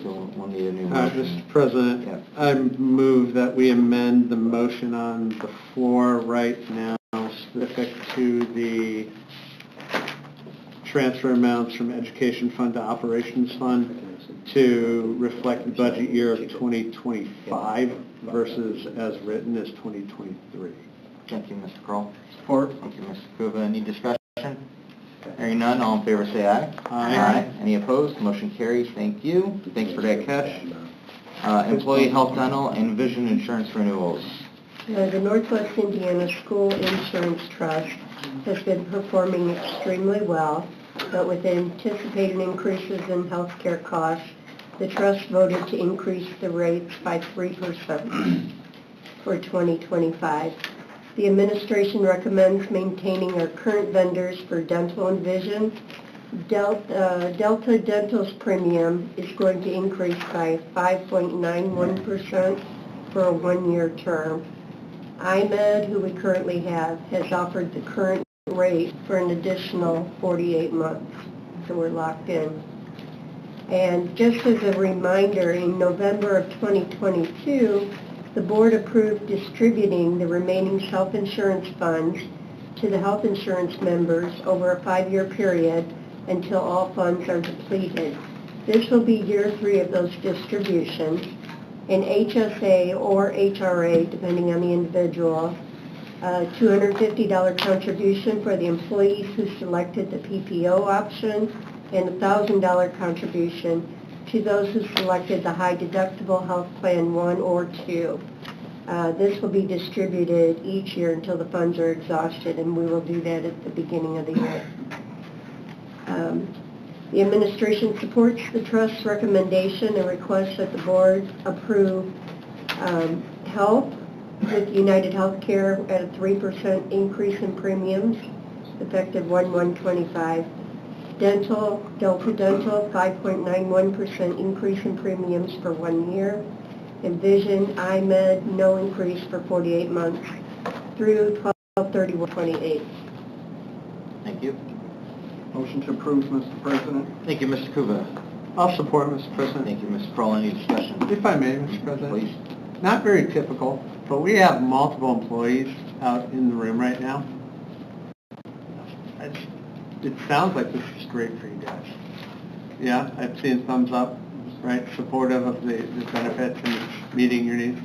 so we'll need a new motion. Mr. President, Yeah. I move that we amend the motion on the floor right now specific to the transfer amounts from Education Fund to Operations Fund to reflect the budget year of 2025 versus as written as 2023. Thank you, Mr. Kroll. Support. Thank you, Mr. Kuba. Any discussion? Hearing none, all in favor say aye. Aye. Any opposed? Motion carries. Thank you. Thanks for that catch. Employee health, dental, and vision insurance renewals. The Northwest Indiana School Insurance Trust has been performing extremely well, but with anticipated increases in healthcare costs, the trust voted to increase the rates by 3% for 2025. The administration recommends maintaining our current vendors for dental and vision. Delta Dental's premium is going to increase by 5.91% for a one-year term. IMED, who we currently have, has offered the current rate for an additional 48 months, so we're locked in. And just as a reminder, in November of 2022, the board approved distributing the remaining self-insurance funds to the health insurance members over a 5-year period until all funds are depleted. This will be year 3 of those distributions. An HSA or HRA, depending on the individual, $250 contribution for the employees who selected the PPO option, and a $1,000 contribution to those who selected the high deductible health plan 1 or 2. This will be distributed each year until the funds are exhausted, and we will do that at the beginning of the year. The administration supports the trust's recommendation and requests that the board approve health with United Healthcare at a 3% increase in premiums, effective 1/1/25. Dental, Delta Dental, 5.91% increase in premiums for 1 year. And Vision, IMED, no increase for 48 months through 12/31/28. Thank you. Motion to approve, Mr. President. Thank you, Mr. Kuba. I'll support, Mr. President. Thank you, Mr. Kroll. Any discussion? If I may, Mr. President. Please. Not very typical, but we have multiple employees out in the room right now. It sounds like this is great for you guys. Yeah, I've seen thumbs up, right, supportive of the benefits and meeting your needs.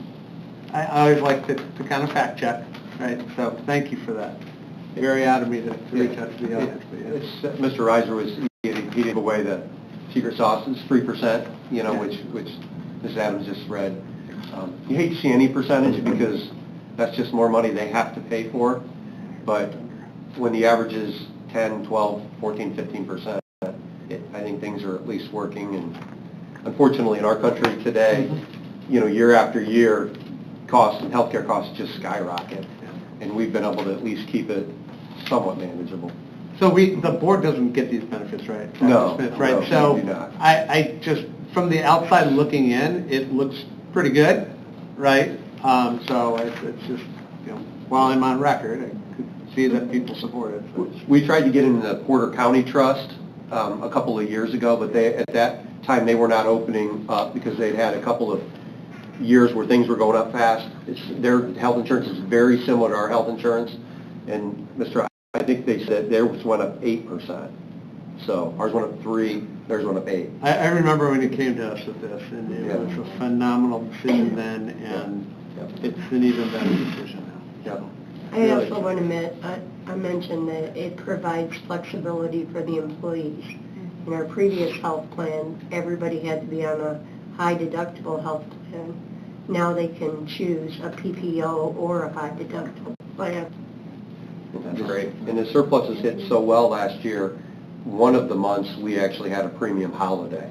I always like to kind of fact check, right, so thank you for that. Very out of me to reach out to the audience. But yeah. It's, Mr. Reiser he gave away the secret sauce, it's 3%, you know, which Ms. Adams just read. You hate to see any percentage because that's just more money they have to pay for, but when the average is 10, 12, 14, 15%, I think things are at least working. And unfortunately in our country today, year after year, healthcare costs just skyrocket. And we've been able to at least keep it somewhat manageable. So the board doesn't get these benefits, right? Dr. No, Smith, right? no, we So do not. I just, from the outside looking in, it looks pretty good, right? So it's just, while I'm on record, I could see that people support it. So. We tried to get in the Porter County Trust a couple of years ago, but at that time they were not opening up because they'd had a couple of years where things were going up fast. Their health insurance is very similar to our health insurance, and I think they said theirs went up 8%. So ours went up 3, theirs went up 8. I remember when you came to us with this, and it was a phenomenal decision then, and it's an even better decision now. Yep. I also want to mention that it provides flexibility for the employees. In our previous health plan, everybody had to be on a high deductible health plan. Now they can choose a PPO or a high deductible plan. That's great. And the surpluses hit so well last year, one of the months we actually had a premium holiday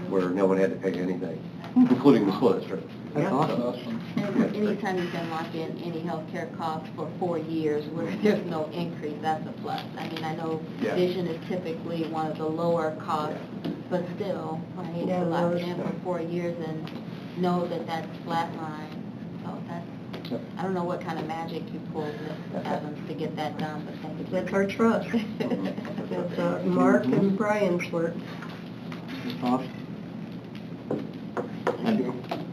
where no one had to pay anything, including the school district. That's awesome. And anytime you can lock in any healthcare costs for 4 years where there's no increase, that's a plus. I mean, I know vision is typically one of the lower costs, but still, right, to lock it in for 4 years and know that that's flatline. So that's, I don't know what kind of magic you pulled, Ms. Adams, to get that done, but thank you. That's our trust. That's Mark and Brian's work. That's awesome.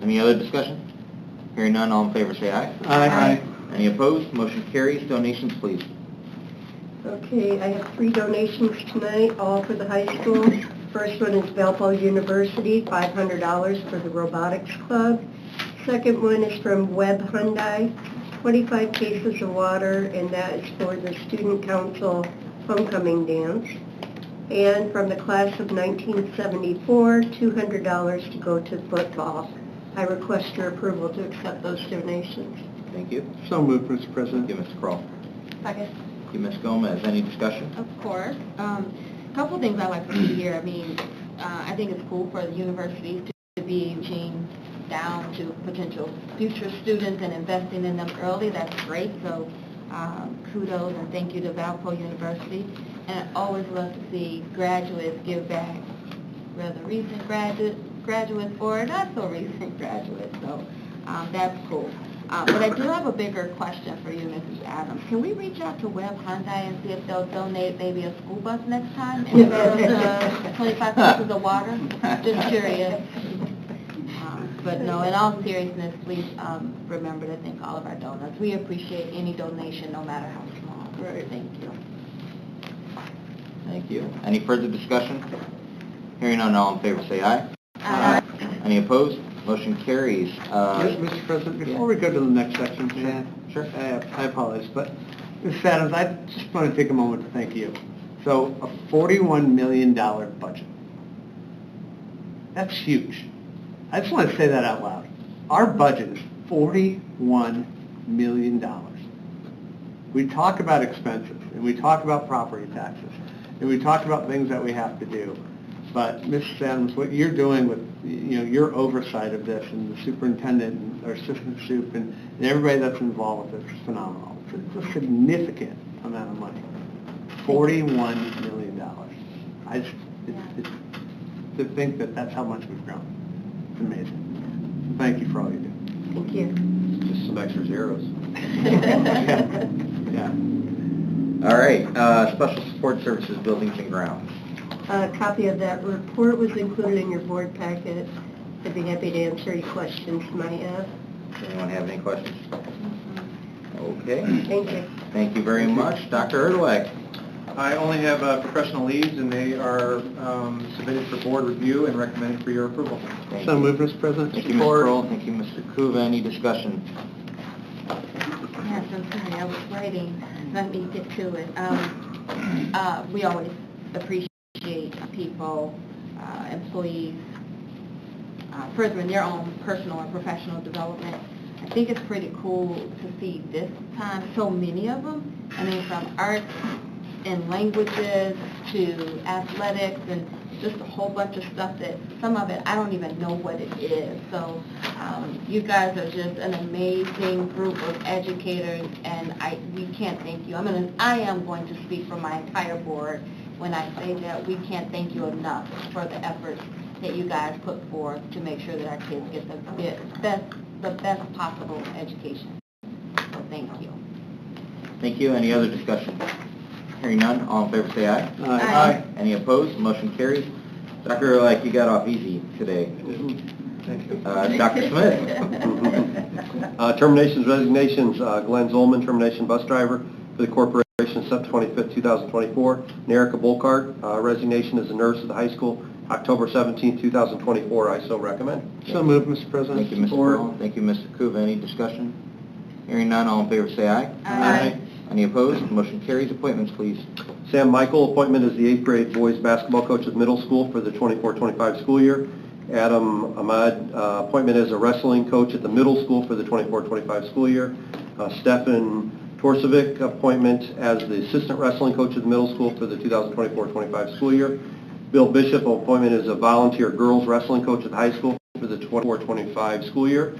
Any other discussion? Hearing none, all in favor say aye. Aye. Any opposed? Motion carries. Donations, please. Okay, I have 3 donations tonight, all for the high school. First one is Valpo University, $500 for the robotics club. Second one is from Webb Hyundai, 25 cases of water, and that is for the student council homecoming dance. And from the class of 1974, $200 to go to football. I request your approval to accept those donations. Thank you. So moved, Mr. President. Thank you, Mr. Kroll. Second. Thank you, Ms. Gomez. Any discussion? Of course. Couple of things I like to see here. I mean, I think it's cool for the universities to be reaching down to potential future students and investing in them early. That's great. So kudos and thank you to Valpo University. And I always love to see graduates give back, whether recent graduates or not so recent graduates. So that's cool. But I do have a bigger question for you, Mrs. Adams. Can we reach out to Webb Hyundai and see if they'll donate maybe a school bus next time instead of the 25 cases of water? Just curious. But no, in all seriousness, please remember to thank all of our donors. We appreciate any donation, no matter how small. Right. Thank you. Thank you. Any further discussion? Hearing none, all in favor say aye. Aye. Any opposed? Motion carries. Yes, Mr. President, before we go to the next section, Sure. I apologize, but Ms. Adams, I just want to take a moment to thank you. So a $41 million budget. That's huge. I just want to say that out loud. Our budget is $41 million. We talk about expenses, and we talk about property taxes, and we talk about things that we have to do. But, Mrs. Adams, what you're doing with, your oversight of this, and the superintendent, and our assistant soup, and everybody that's involved with it is phenomenal. It's a significant amount of money. $41 million. To think that that's how much we've grown. It's amazing. Thank you for all you do. Thank you. Just some extra zeros. Yeah. All right, Special Support Services Buildings and Grounds. A copy of that report was included in your board packet. I'd be happy to answer any questions you might have. Does anyone have any questions? Okay. Thank you. Thank you very much. Dr. Erdweg. I only have professional leads, and they are submitted for board review and recommended for your approval. Thank So you. moved, Mr. President. Thank you, Ms. Kroll. Thank you, Mr. Kuva. Any discussion? Yes, I'm sorry, I was waiting. Let me get to it. We always appreciate people, employees, furthering their own personal and professional development. I think it's pretty cool to see this time so many of them. I mean, from arts and languages to athletics and just a whole bunch of stuff that, some of it, I don't even know what it is. So you guys are just an amazing group of educators, and we can't thank you. I am going to speak for my entire board when I say that we can't thank you enough for the efforts that you guys put forth to make sure that our kids get the best possible education. So thank you. Thank you. Any other discussion? Hearing none, all in favor say aye. Aye. Any opposed? Motion carries. Dr. Like you got off easy today. Thank you. Dr. Smith. Terminations, resignations, Glenn Zolman, termination bus driver for the corporation, September 25th, 2024. Erica Bolkart, resignation as a nurse at the high school, October 17th, 2024. I so recommend. So moved, Mr. President. Thank you, Mr. Pearl. Thank you, Mr. Kuva. Any discussion? Hearing none, all in favor say aye. Aye. Any opposed? Motion carries. Appointments, please. Sam Michael, appointment as the 8th grade boys basketball coach at middle school for the 24-25 school year. Adam Ahmad, appointment as a wrestling coach at the middle school for the 24-25 school year. Stefan Torsovic, appointment as the assistant wrestling coach at the middle school for the 2024-25 school year. Bill Bishop, appointment as a volunteer girls wrestling coach at the high school for the 24-25 school year.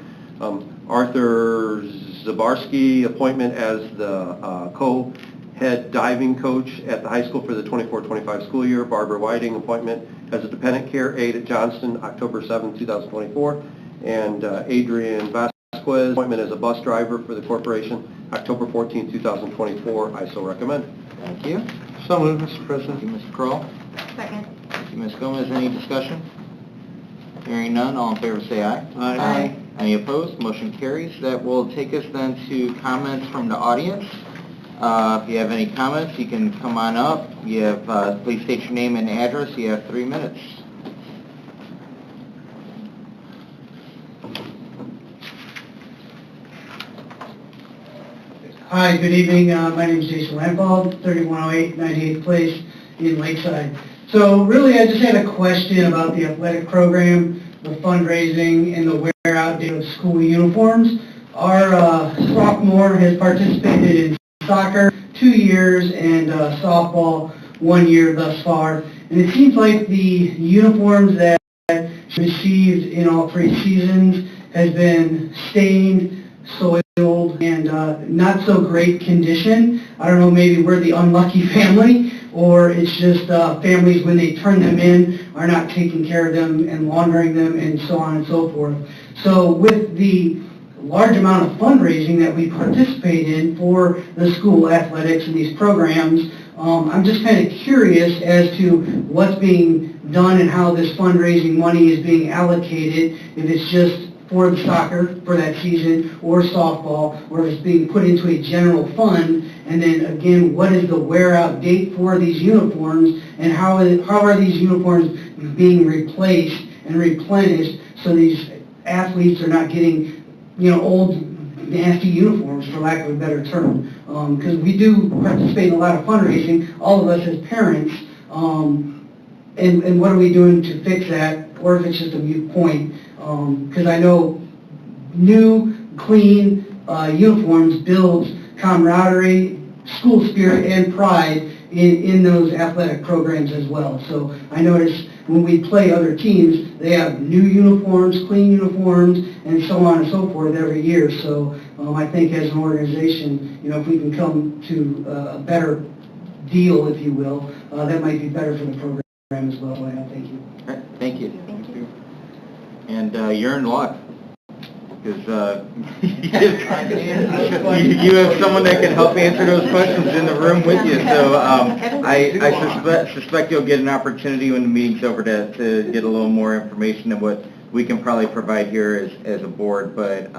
Arthur Zabarski, appointment as the co-head diving coach at the high school for the 24-25 school year. Barbara Whiting, appointment as a dependent care aide at Johnston, October 7, 2024. And Adrian Vasquez, appointment as a bus driver for the corporation, October 14, 2024. I so recommend. Thank you. So moved, Mr. President. Thank you, Mr. Kroll. Second. Thank you, Ms. Gomez. Any discussion? Hearing none, all in favor say aye. Aye. Any opposed? Motion carries. That will take us then to comments from the audience. If you have any comments, you can come on up. You have, please state your name and address. You have 3 minutes. Hi, good evening. My name is Jason Lampald, 3108 98th Place in Lakeside. So really, I just had a question about the athletic program, the fundraising, and the wear-out date of school uniforms. Our sophomore has participated in soccer 2 years and softball 1 year thus far. And it seems like the uniforms that she received in all 3 seasons has been stained, soiled, and not so great condition. I don't know, maybe we're the unlucky family, or it's just families, when they turn them in, are not taking care of them and laundering them and so on and so forth. So with the large amount of fundraising that we participate in for the school athletics and these programs, I'm just kind of curious as to what's being done and how this fundraising money is being allocated, if it's just for the soccer for that season, or softball, or if it's being put into a general fund, and then again, what is the wear-out date for these uniforms, and how are these uniforms being replaced and replenished so these athletes are not getting, old, nasty uniforms, for lack of a better term. Because we do participate in a lot of fundraising, all of us as parents, and what are we doing to fix that, or if it's just a moot point. Because I know new, clean uniforms builds camaraderie, school spirit, and pride in those athletic programs as well. So I notice when we play other teams, they have new uniforms, clean uniforms, and so on and so forth every year. So I think as an organization, if we can come to a better deal, if you will, that might be better for the program as well. Thank you. All right, thank you. And you're in luck, because you have someone that can help answer those questions in the room with you. So I suspect you'll get an opportunity when the meeting's over to get a little more information than what we can probably provide here as a board. But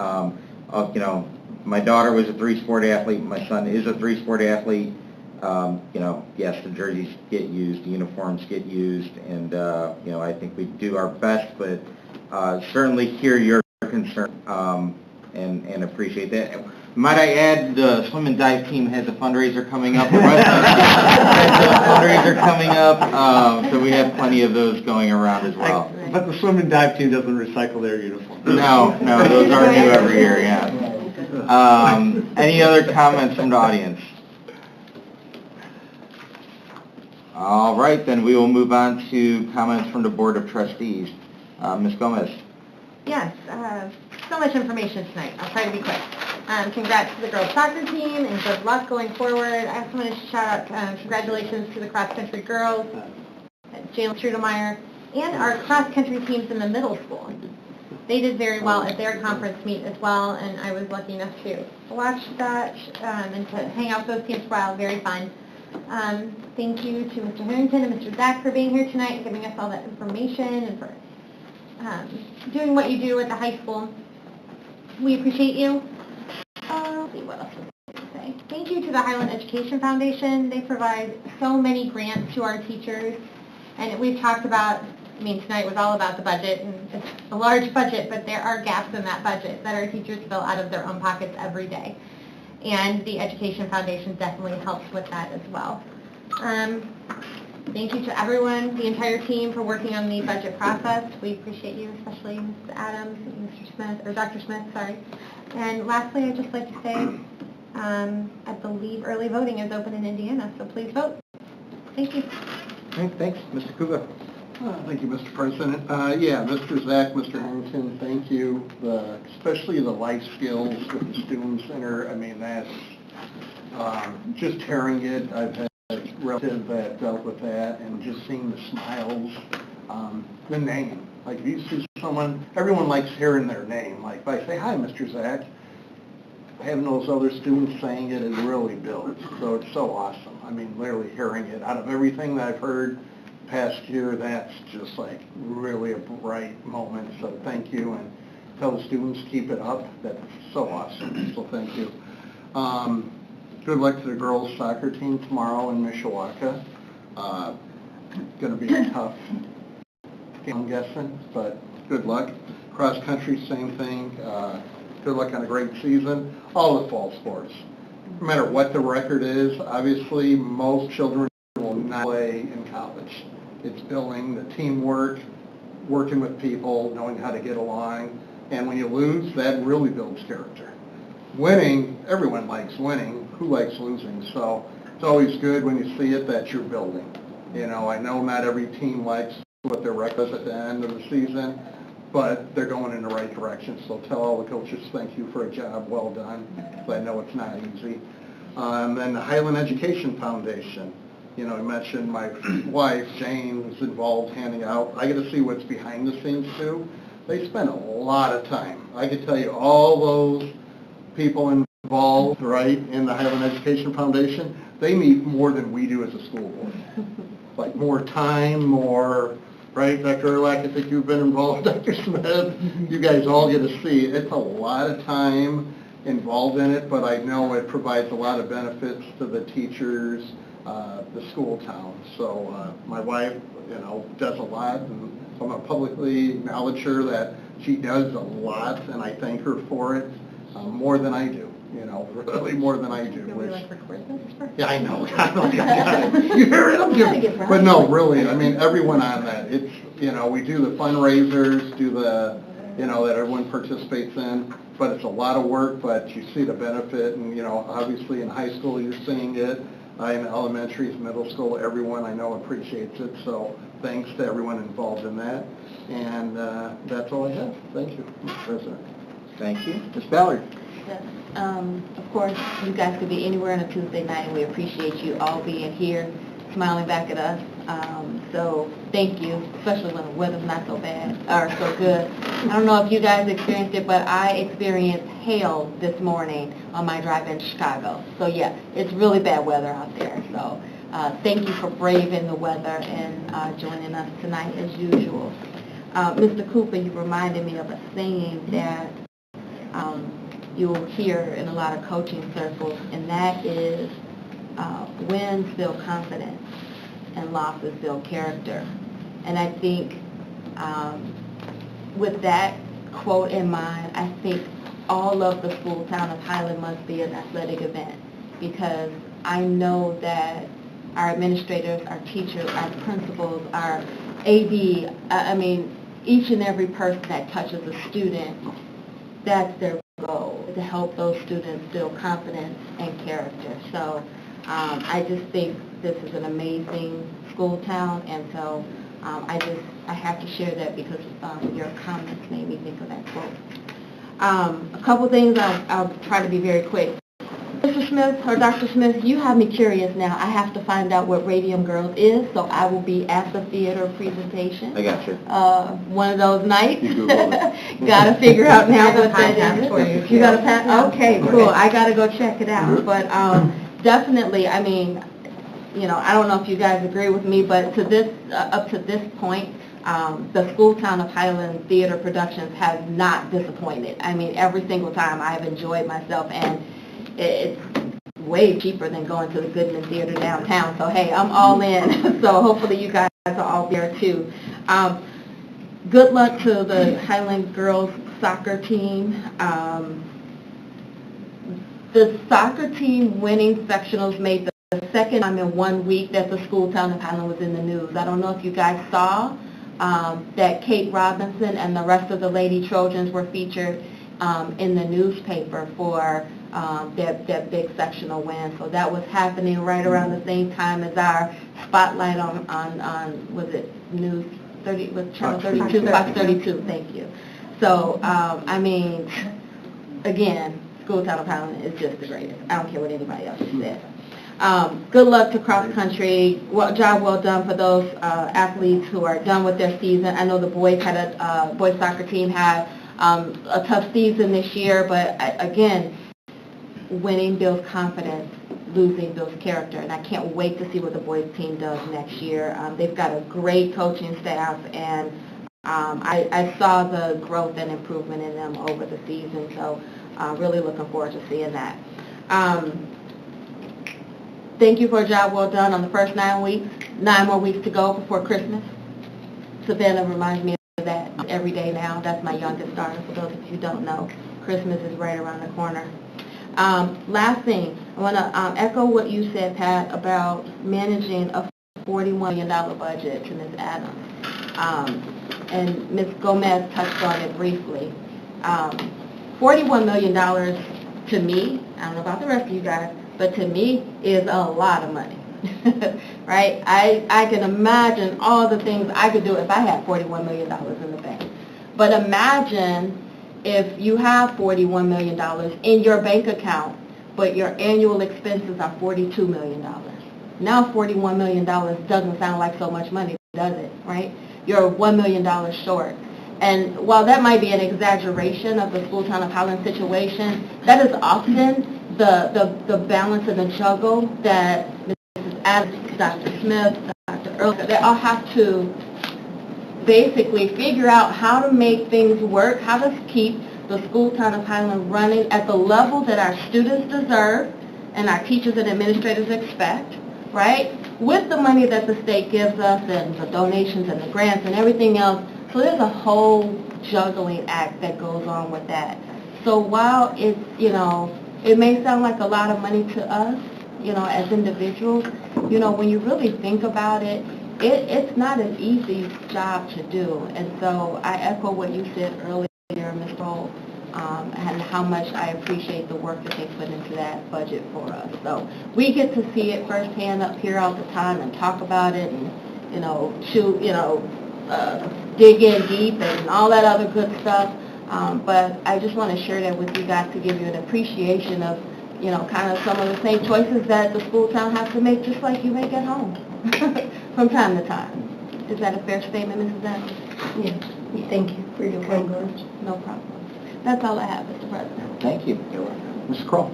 my daughter was a 3-sport athlete. My son is a 3-sport athlete. Yes, the jerseys get used, the uniforms get used, and I think we do our best, but certainly hear your concern and appreciate that. Might I add, the swim and dive team has a fundraiser coming up. The rest has a fundraiser coming up, so we have plenty of those going around as well. But the swim and dive team doesn't recycle their uniforms. No, those are new every year, yeah. Any other comments from the audience? All right, then we will move on to comments from the Board of Trustees. Ms. Gomez. Yes, so much information tonight. I'll try to be quick. Congrats to the girls soccer team and good luck going forward. I also want to shout out congratulations to the cross-country girls, Jalen Strudemeyer, and our cross-country teams in the middle school. They did very well at their conference meet as well, and I was lucky enough to watch that and to hang out with those teams for a while. Very fun. Thank you to Mr. Harrington and Mr. Zach for being here tonight and giving us all that information and for doing what you do at the high school. We appreciate you. Let's see, what else was I going to say? Thank you to the Highland Education Foundation. They provide so many grants to our teachers, and we've talked about, I mean, tonight was all about the budget, and it's a large budget, but there are gaps in that budget that our teachers fill out of their own pockets every day. And the Education Foundation definitely helps with that as well. Thank you to everyone, the entire team, for working on the budget process. We appreciate you, especially Mrs. Adams and Mr. Smith, or Dr. Smith, sorry. And lastly, I'd just like to say, I believe early voting is open in Indiana, so please vote. Thank you. Okay, thanks. Mr. Kuba. Thank you, Mr. President. Yeah, Mr. Zach, Mr. Harrington, thank you. Especially the life skills with the Student Center. I mean, that's just hearing it. I've had a relative that dealt with that, and just seeing the smiles, the name. Like, if you see someone, everyone likes hearing their name. Like, if I say, hi, Mr. Zach, having those other students saying it really builds. So it's so awesome. I mean, literally hearing it. Out of everything that I've heard past year, that's just like really a bright moment. So thank you, and tell the students keep it up. That's so awesome. So thank you. Good luck to the girls soccer team tomorrow in Mishawaka. Going to be a tough game, I'm guessing, but good luck. Cross country, same thing. Good luck on a great season. All the fall sports. No matter what the record is, obviously most children will not play in college. It's building the teamwork, working with people, knowing how to get along, and when you lose, that really builds character. Winning, everyone likes winning. Who likes losing? So it's always good when you see it that you're building. You know, I know not every team likes what their record is at the end of the season, but they're going in the right direction. So tell all the coaches thank you for a job well done. I know it's not easy. And then the Highland Education Foundation. You know, I mentioned my wife, Jane, was involved handing out. I get to see what's behind the scenes, too. They spend a lot of time. I could tell you all those people involved, right, in the Highland Education Foundation, they meet more than we do as a school board. Like more time, more, right, Dr. Erlach, I think you've been involved, Dr. Smith. You guys all get to see. It's a lot of time involved in it, but I know it provides a lot of benefits to the teachers, the school town. So my wife, you know, does a lot, and so I'm going to publicly acknowledge her that she does a lot, and I thank her for it, more than I do, you know, really more than I do. Really like record this? Yeah, I know. You hear it? I'm giving. But no, really, I mean, everyone on that. It's, you know, we do the fundraisers, do the, you know, that everyone participates in, but it's a lot of work, but you see the benefit, and, you know, obviously in high school you're seeing it. In elementary, middle school, everyone I know appreciates it, so thanks to everyone involved in that. And that's all I have. Thank you, Mr. President. Thank you. Ms. Ballard. Yes. Of course, you guys could be anywhere on a Tuesday night, and we appreciate you all being here, smiling back at us. So thank you, especially when the weather's not so bad, or so good. I don't know if you guys experienced it, but I experienced hail this morning on my drive in Chicago. So yeah, it's really bad weather out there. So thank you for braving the weather and joining us tonight as usual. Mr. Cooper, you reminded me of a saying that you'll hear in a lot of coaching circles, and that is wins build confidence and losses build character. And I think with that quote in mind, I think all of the school town of Highland must be an athletic event, because I know that our administrators, our teachers, our principals, our AD, I mean, each and every person that touches a student, that's their goal, to help those students build confidence and character. So I just think this is an amazing school town, and so I have to share that because your comments made me think of that quote. A couple things, I'll try to be very quick. Mr. Smith, or Dr. Smith, you have me curious now. I have to find out what Radium Girls is, so I will be at the theater presentation. I got you. One of those nights. You Google it. Gotta figure out now what that pass is. for you. You got a pass? Okay, cool. I gotta go check it out. But definitely, I mean, I don't know if you guys agree with me, but to this, up to this point, the School Town of Highland Theater Productions has not disappointed. I mean, every single time I've enjoyed myself, and it's way cheaper than going to the Goodman Theater downtown. So, hey, I'm all in. So hopefully you guys are all there, too. Good luck to the Highland girls soccer team. The soccer team winning sectionals made the second time in 1 week that the School Town of Highland was in the news. I don't know if you guys saw that Kate Robinson and the rest of the Lady Trojans were featured in the newspaper for that big sectional win. So that was happening right around the same time as our spotlight on was it News 30, was Channel 32? Fox 32, thank you. So, I mean, again, School Town of Highland is just the greatest. I don't care what anybody else has said. Good luck to cross country. Job well done for those athletes who are done with their season. I know the boys boys soccer team had a tough season this year, but again, winning builds confidence, losing builds character, and I can't wait to see what the boys team does next year. They've got a great coaching staff, and I saw the growth and improvement in them over the season, so really looking forward to seeing that. Thank you for a job well done on the first 9 weeks. 9 more weeks to go before Christmas. Savannah reminds me of that every day now. That's my youngest daughter, for those of you who don't know. Christmas is right around the corner. Last thing, I want to echo what you said, Pat, about managing a $41 million budget to Ms. Adams. And Ms. Gomez touched on it briefly. $41 million to me, I don't know about the rest of you guys, but to me is a lot of money, right? I can imagine all the things I could do if I had $41 million in the bank. But imagine if you have $41 million in your bank account, but your annual expenses are $42 million. Now $41 million doesn't sound like so much money, does it, right? You're $1 million short. And while that might be an exaggeration of the School Town of Highland situation, that is often the balance and the juggle that Mrs. Adams, Dr. Smith, Dr. Earl, they all have to basically figure out how to make things work, how to keep the School Town of Highland running at the level that our students deserve and our teachers and administrators expect, right? With the money that the state gives us and the donations and the grants and everything else. So there's a whole juggling act that goes on with that. So while it's, it may sound like a lot of money to us, as individuals, when you really think about it, it's not an easy job to do. And so I echo what you said earlier, Ms. Roll, and how much I appreciate the work that they put into that budget for us. So we get to see it firsthand up here all the time and talk about it and, dig in deep and all that other good stuff. But I just want to share that with you guys to give you an appreciation of, kind of some of the same choices that the school town has to make, just like you make at home from time to time. Is that a fair statement, Mrs. Adams? Yes. Thank you for your kind words. No problem. That's all I have, Mr. President. Thank you. Mr. Kroll.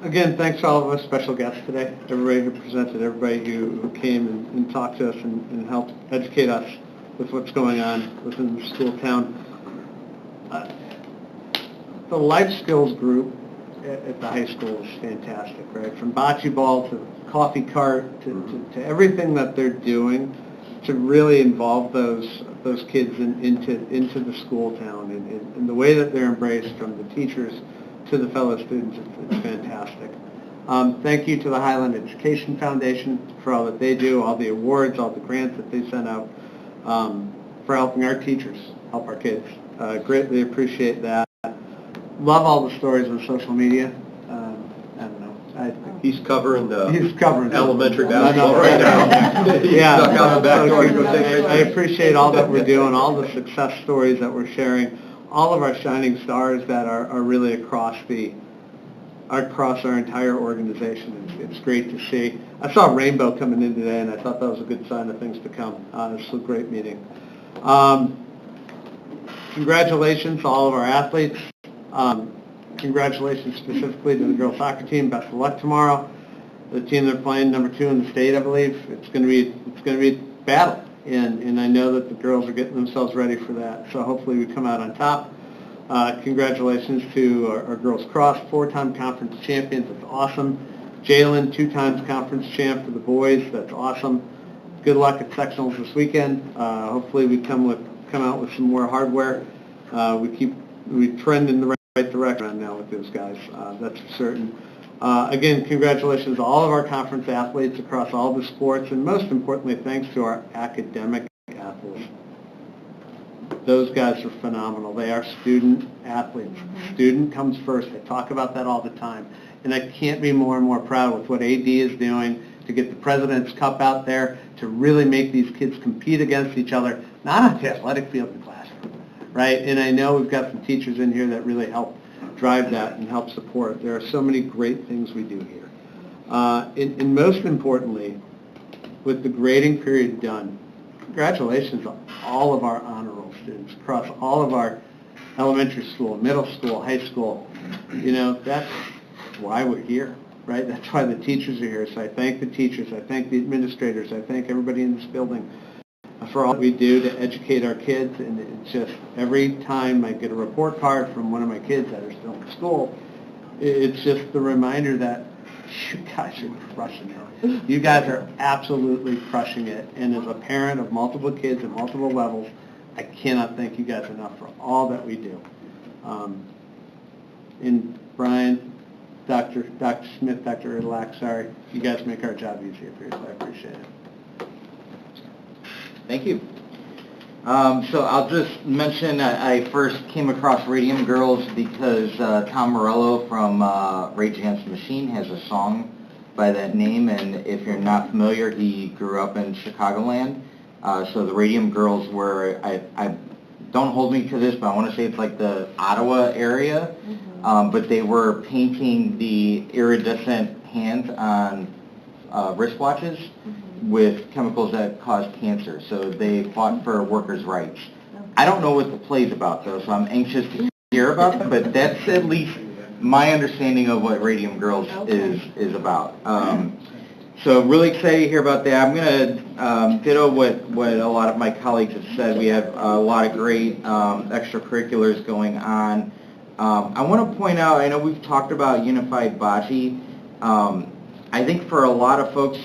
Again, thanks to all of our special guests today, everybody who presented, everybody who came and talked to us and helped educate us with what's going on within the school town. The life skills group at the high school is fantastic, right? From bocce ball to coffee cart to everything that they're doing to really involve those kids into the school town and the way that they're embraced from the teachers to the fellow students, it's fantastic. Thank you to the Highland Education Foundation for all that they do, all the awards, all the grants that they send out, for helping our teachers help our kids. Greatly appreciate that. Love all the stories on social media. I don't know. He's covering He's covering elementary basketball right now. He's Yeah. stuck out the back door to go take I appreciate all that we're doing, all the success stories that we're sharing, all of our shining stars that are really across our entire organization. It's great to see. I saw a rainbow coming in today, and I thought that was a good sign of things to come. It's a great meeting. Congratulations to all of our athletes. Congratulations specifically to the girls soccer team. Best of luck tomorrow. The team they're playing, number 2 in the state, I believe. It's going to be a battle, and I know that the girls are getting themselves ready for that. So hopefully we come out on top. Congratulations to our girls cross, 4-time conference champions. That's awesome. Jalen, 2 times conference champ for the boys. That's awesome. Good luck at sectionals this weekend. Hopefully we come out with some more hardware. We trend in the right direction right now with those guys. That's for certain. Again, congratulations to all of our conference athletes across all the sports, and most importantly, thanks to our academic athletes. Those guys are phenomenal. They are student athletes. Student comes first. I talk about that all the time. And I can't be more and more proud with what AD is doing to get the President's Cup out there, to really make these kids compete against each other, not on the athletic field in the classroom, right? And I know we've got some teachers in here that really help drive that and help support. There are so many great things we do here. And most importantly, with the grading period done, congratulations on all of our honor roll students across all of our elementary school, middle school, high school. You know, that's why we're here, right? That's why the teachers are here. So I thank the teachers, I thank the administrators, I thank everybody in this building for all we do to educate our kids. And it's just every time I get a report card from one of my kids that are still in school, it's just the reminder that you guys are crushing it. You guys are absolutely crushing it. And as a parent of multiple kids at multiple levels, I cannot thank you guys enough for all that we do. And Brian, Dr. Smith, Dr. Idlak, sorry, you guys make our job easier for you, so I appreciate it. Thank you. So I'll just mention I first came across Radium Girls because Tom Morello from Rage Against the Machine has a song by that name, and if you're not familiar, he grew up in Chicagoland. So the Radium Girls were, I don't hold me to this, but I want to say it's like the Ottawa area, but they were painting the iridescent hands on wristwatches with chemicals that cause cancer. So they fought for workers' rights. I don't know what the play's about, though, so I'm anxious to hear about them, but that's at least my understanding of what Radium Girls is about. So really excited to hear about that. I'm going to ditto what a lot of my colleagues have said. We have a lot of great extracurriculars going on. I want to point out, I know we've talked about unified bocce. I think for a lot of folks,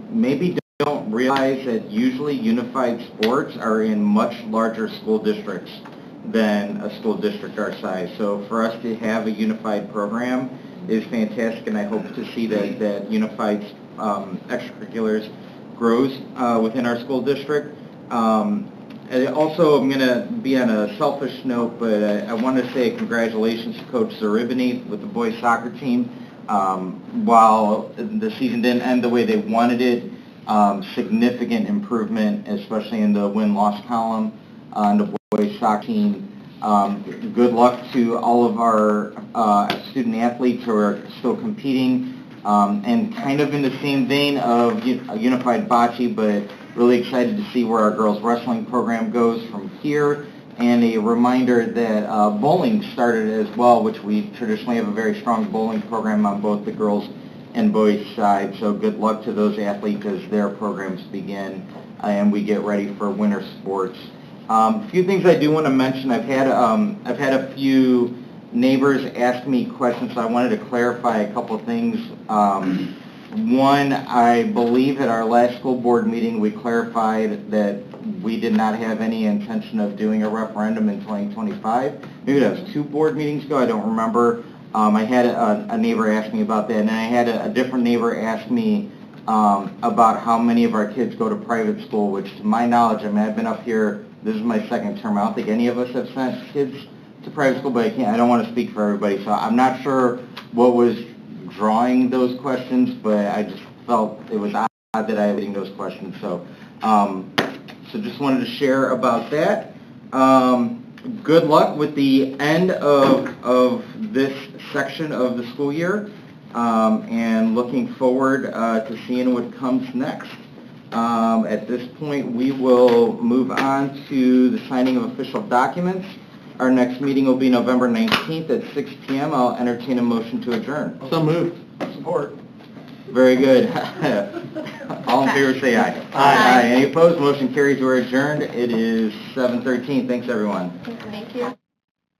maybe don't realize that usually unified sports are in much larger school districts than a school district our size. So for us to have a unified program is fantastic, and I hope to see that unified extracurriculars grows within our school district. And also, I'm going to be on a selfish note, but I want to say congratulations to Coach Zaribany with the boys soccer team. While the season didn't end the way they wanted it, significant improvement, especially in the win-loss column on the boys soccer team. Good luck to all of our student athletes who are still competing, and kind of in the same vein of unified bocce, but really excited to see where our girls wrestling program goes from here. And a reminder that bowling started as well, which we traditionally have a very strong bowling program on both the girls and boys side. So good luck to those athletes as their programs begin and we get ready for winter sports. A few things I do want to mention. I've had a few neighbors ask me questions, so I wanted to clarify a couple things. One, I believe at our last school board meeting we clarified that we did not have any intention of doing a referendum in 2025. Maybe that was 2 board meetings ago, I don't remember. I had a neighbor ask me about that, and I had a different neighbor ask me about how many of our kids go to private school, which to my knowledge, I mean, I've been up here, this is my second term, I don't think any of us have sent kids to private school, but I don't want to speak for everybody, so I'm not sure what was drawing those questions, but I just felt it was odd that I was getting those questions. So just wanted to share about that. Good luck with the end of this section of the school year, and looking forward to seeing what comes next. At this point, we will move on to the signing of official documents. Our next meeting will be November 19th at 6 p.m. I'll entertain a motion to adjourn. So moved. Support. Very good. All in favor say aye. Aye. Any opposed? Motion carries. We're adjourned. It is 7:13. Thanks, everyone. Thank you.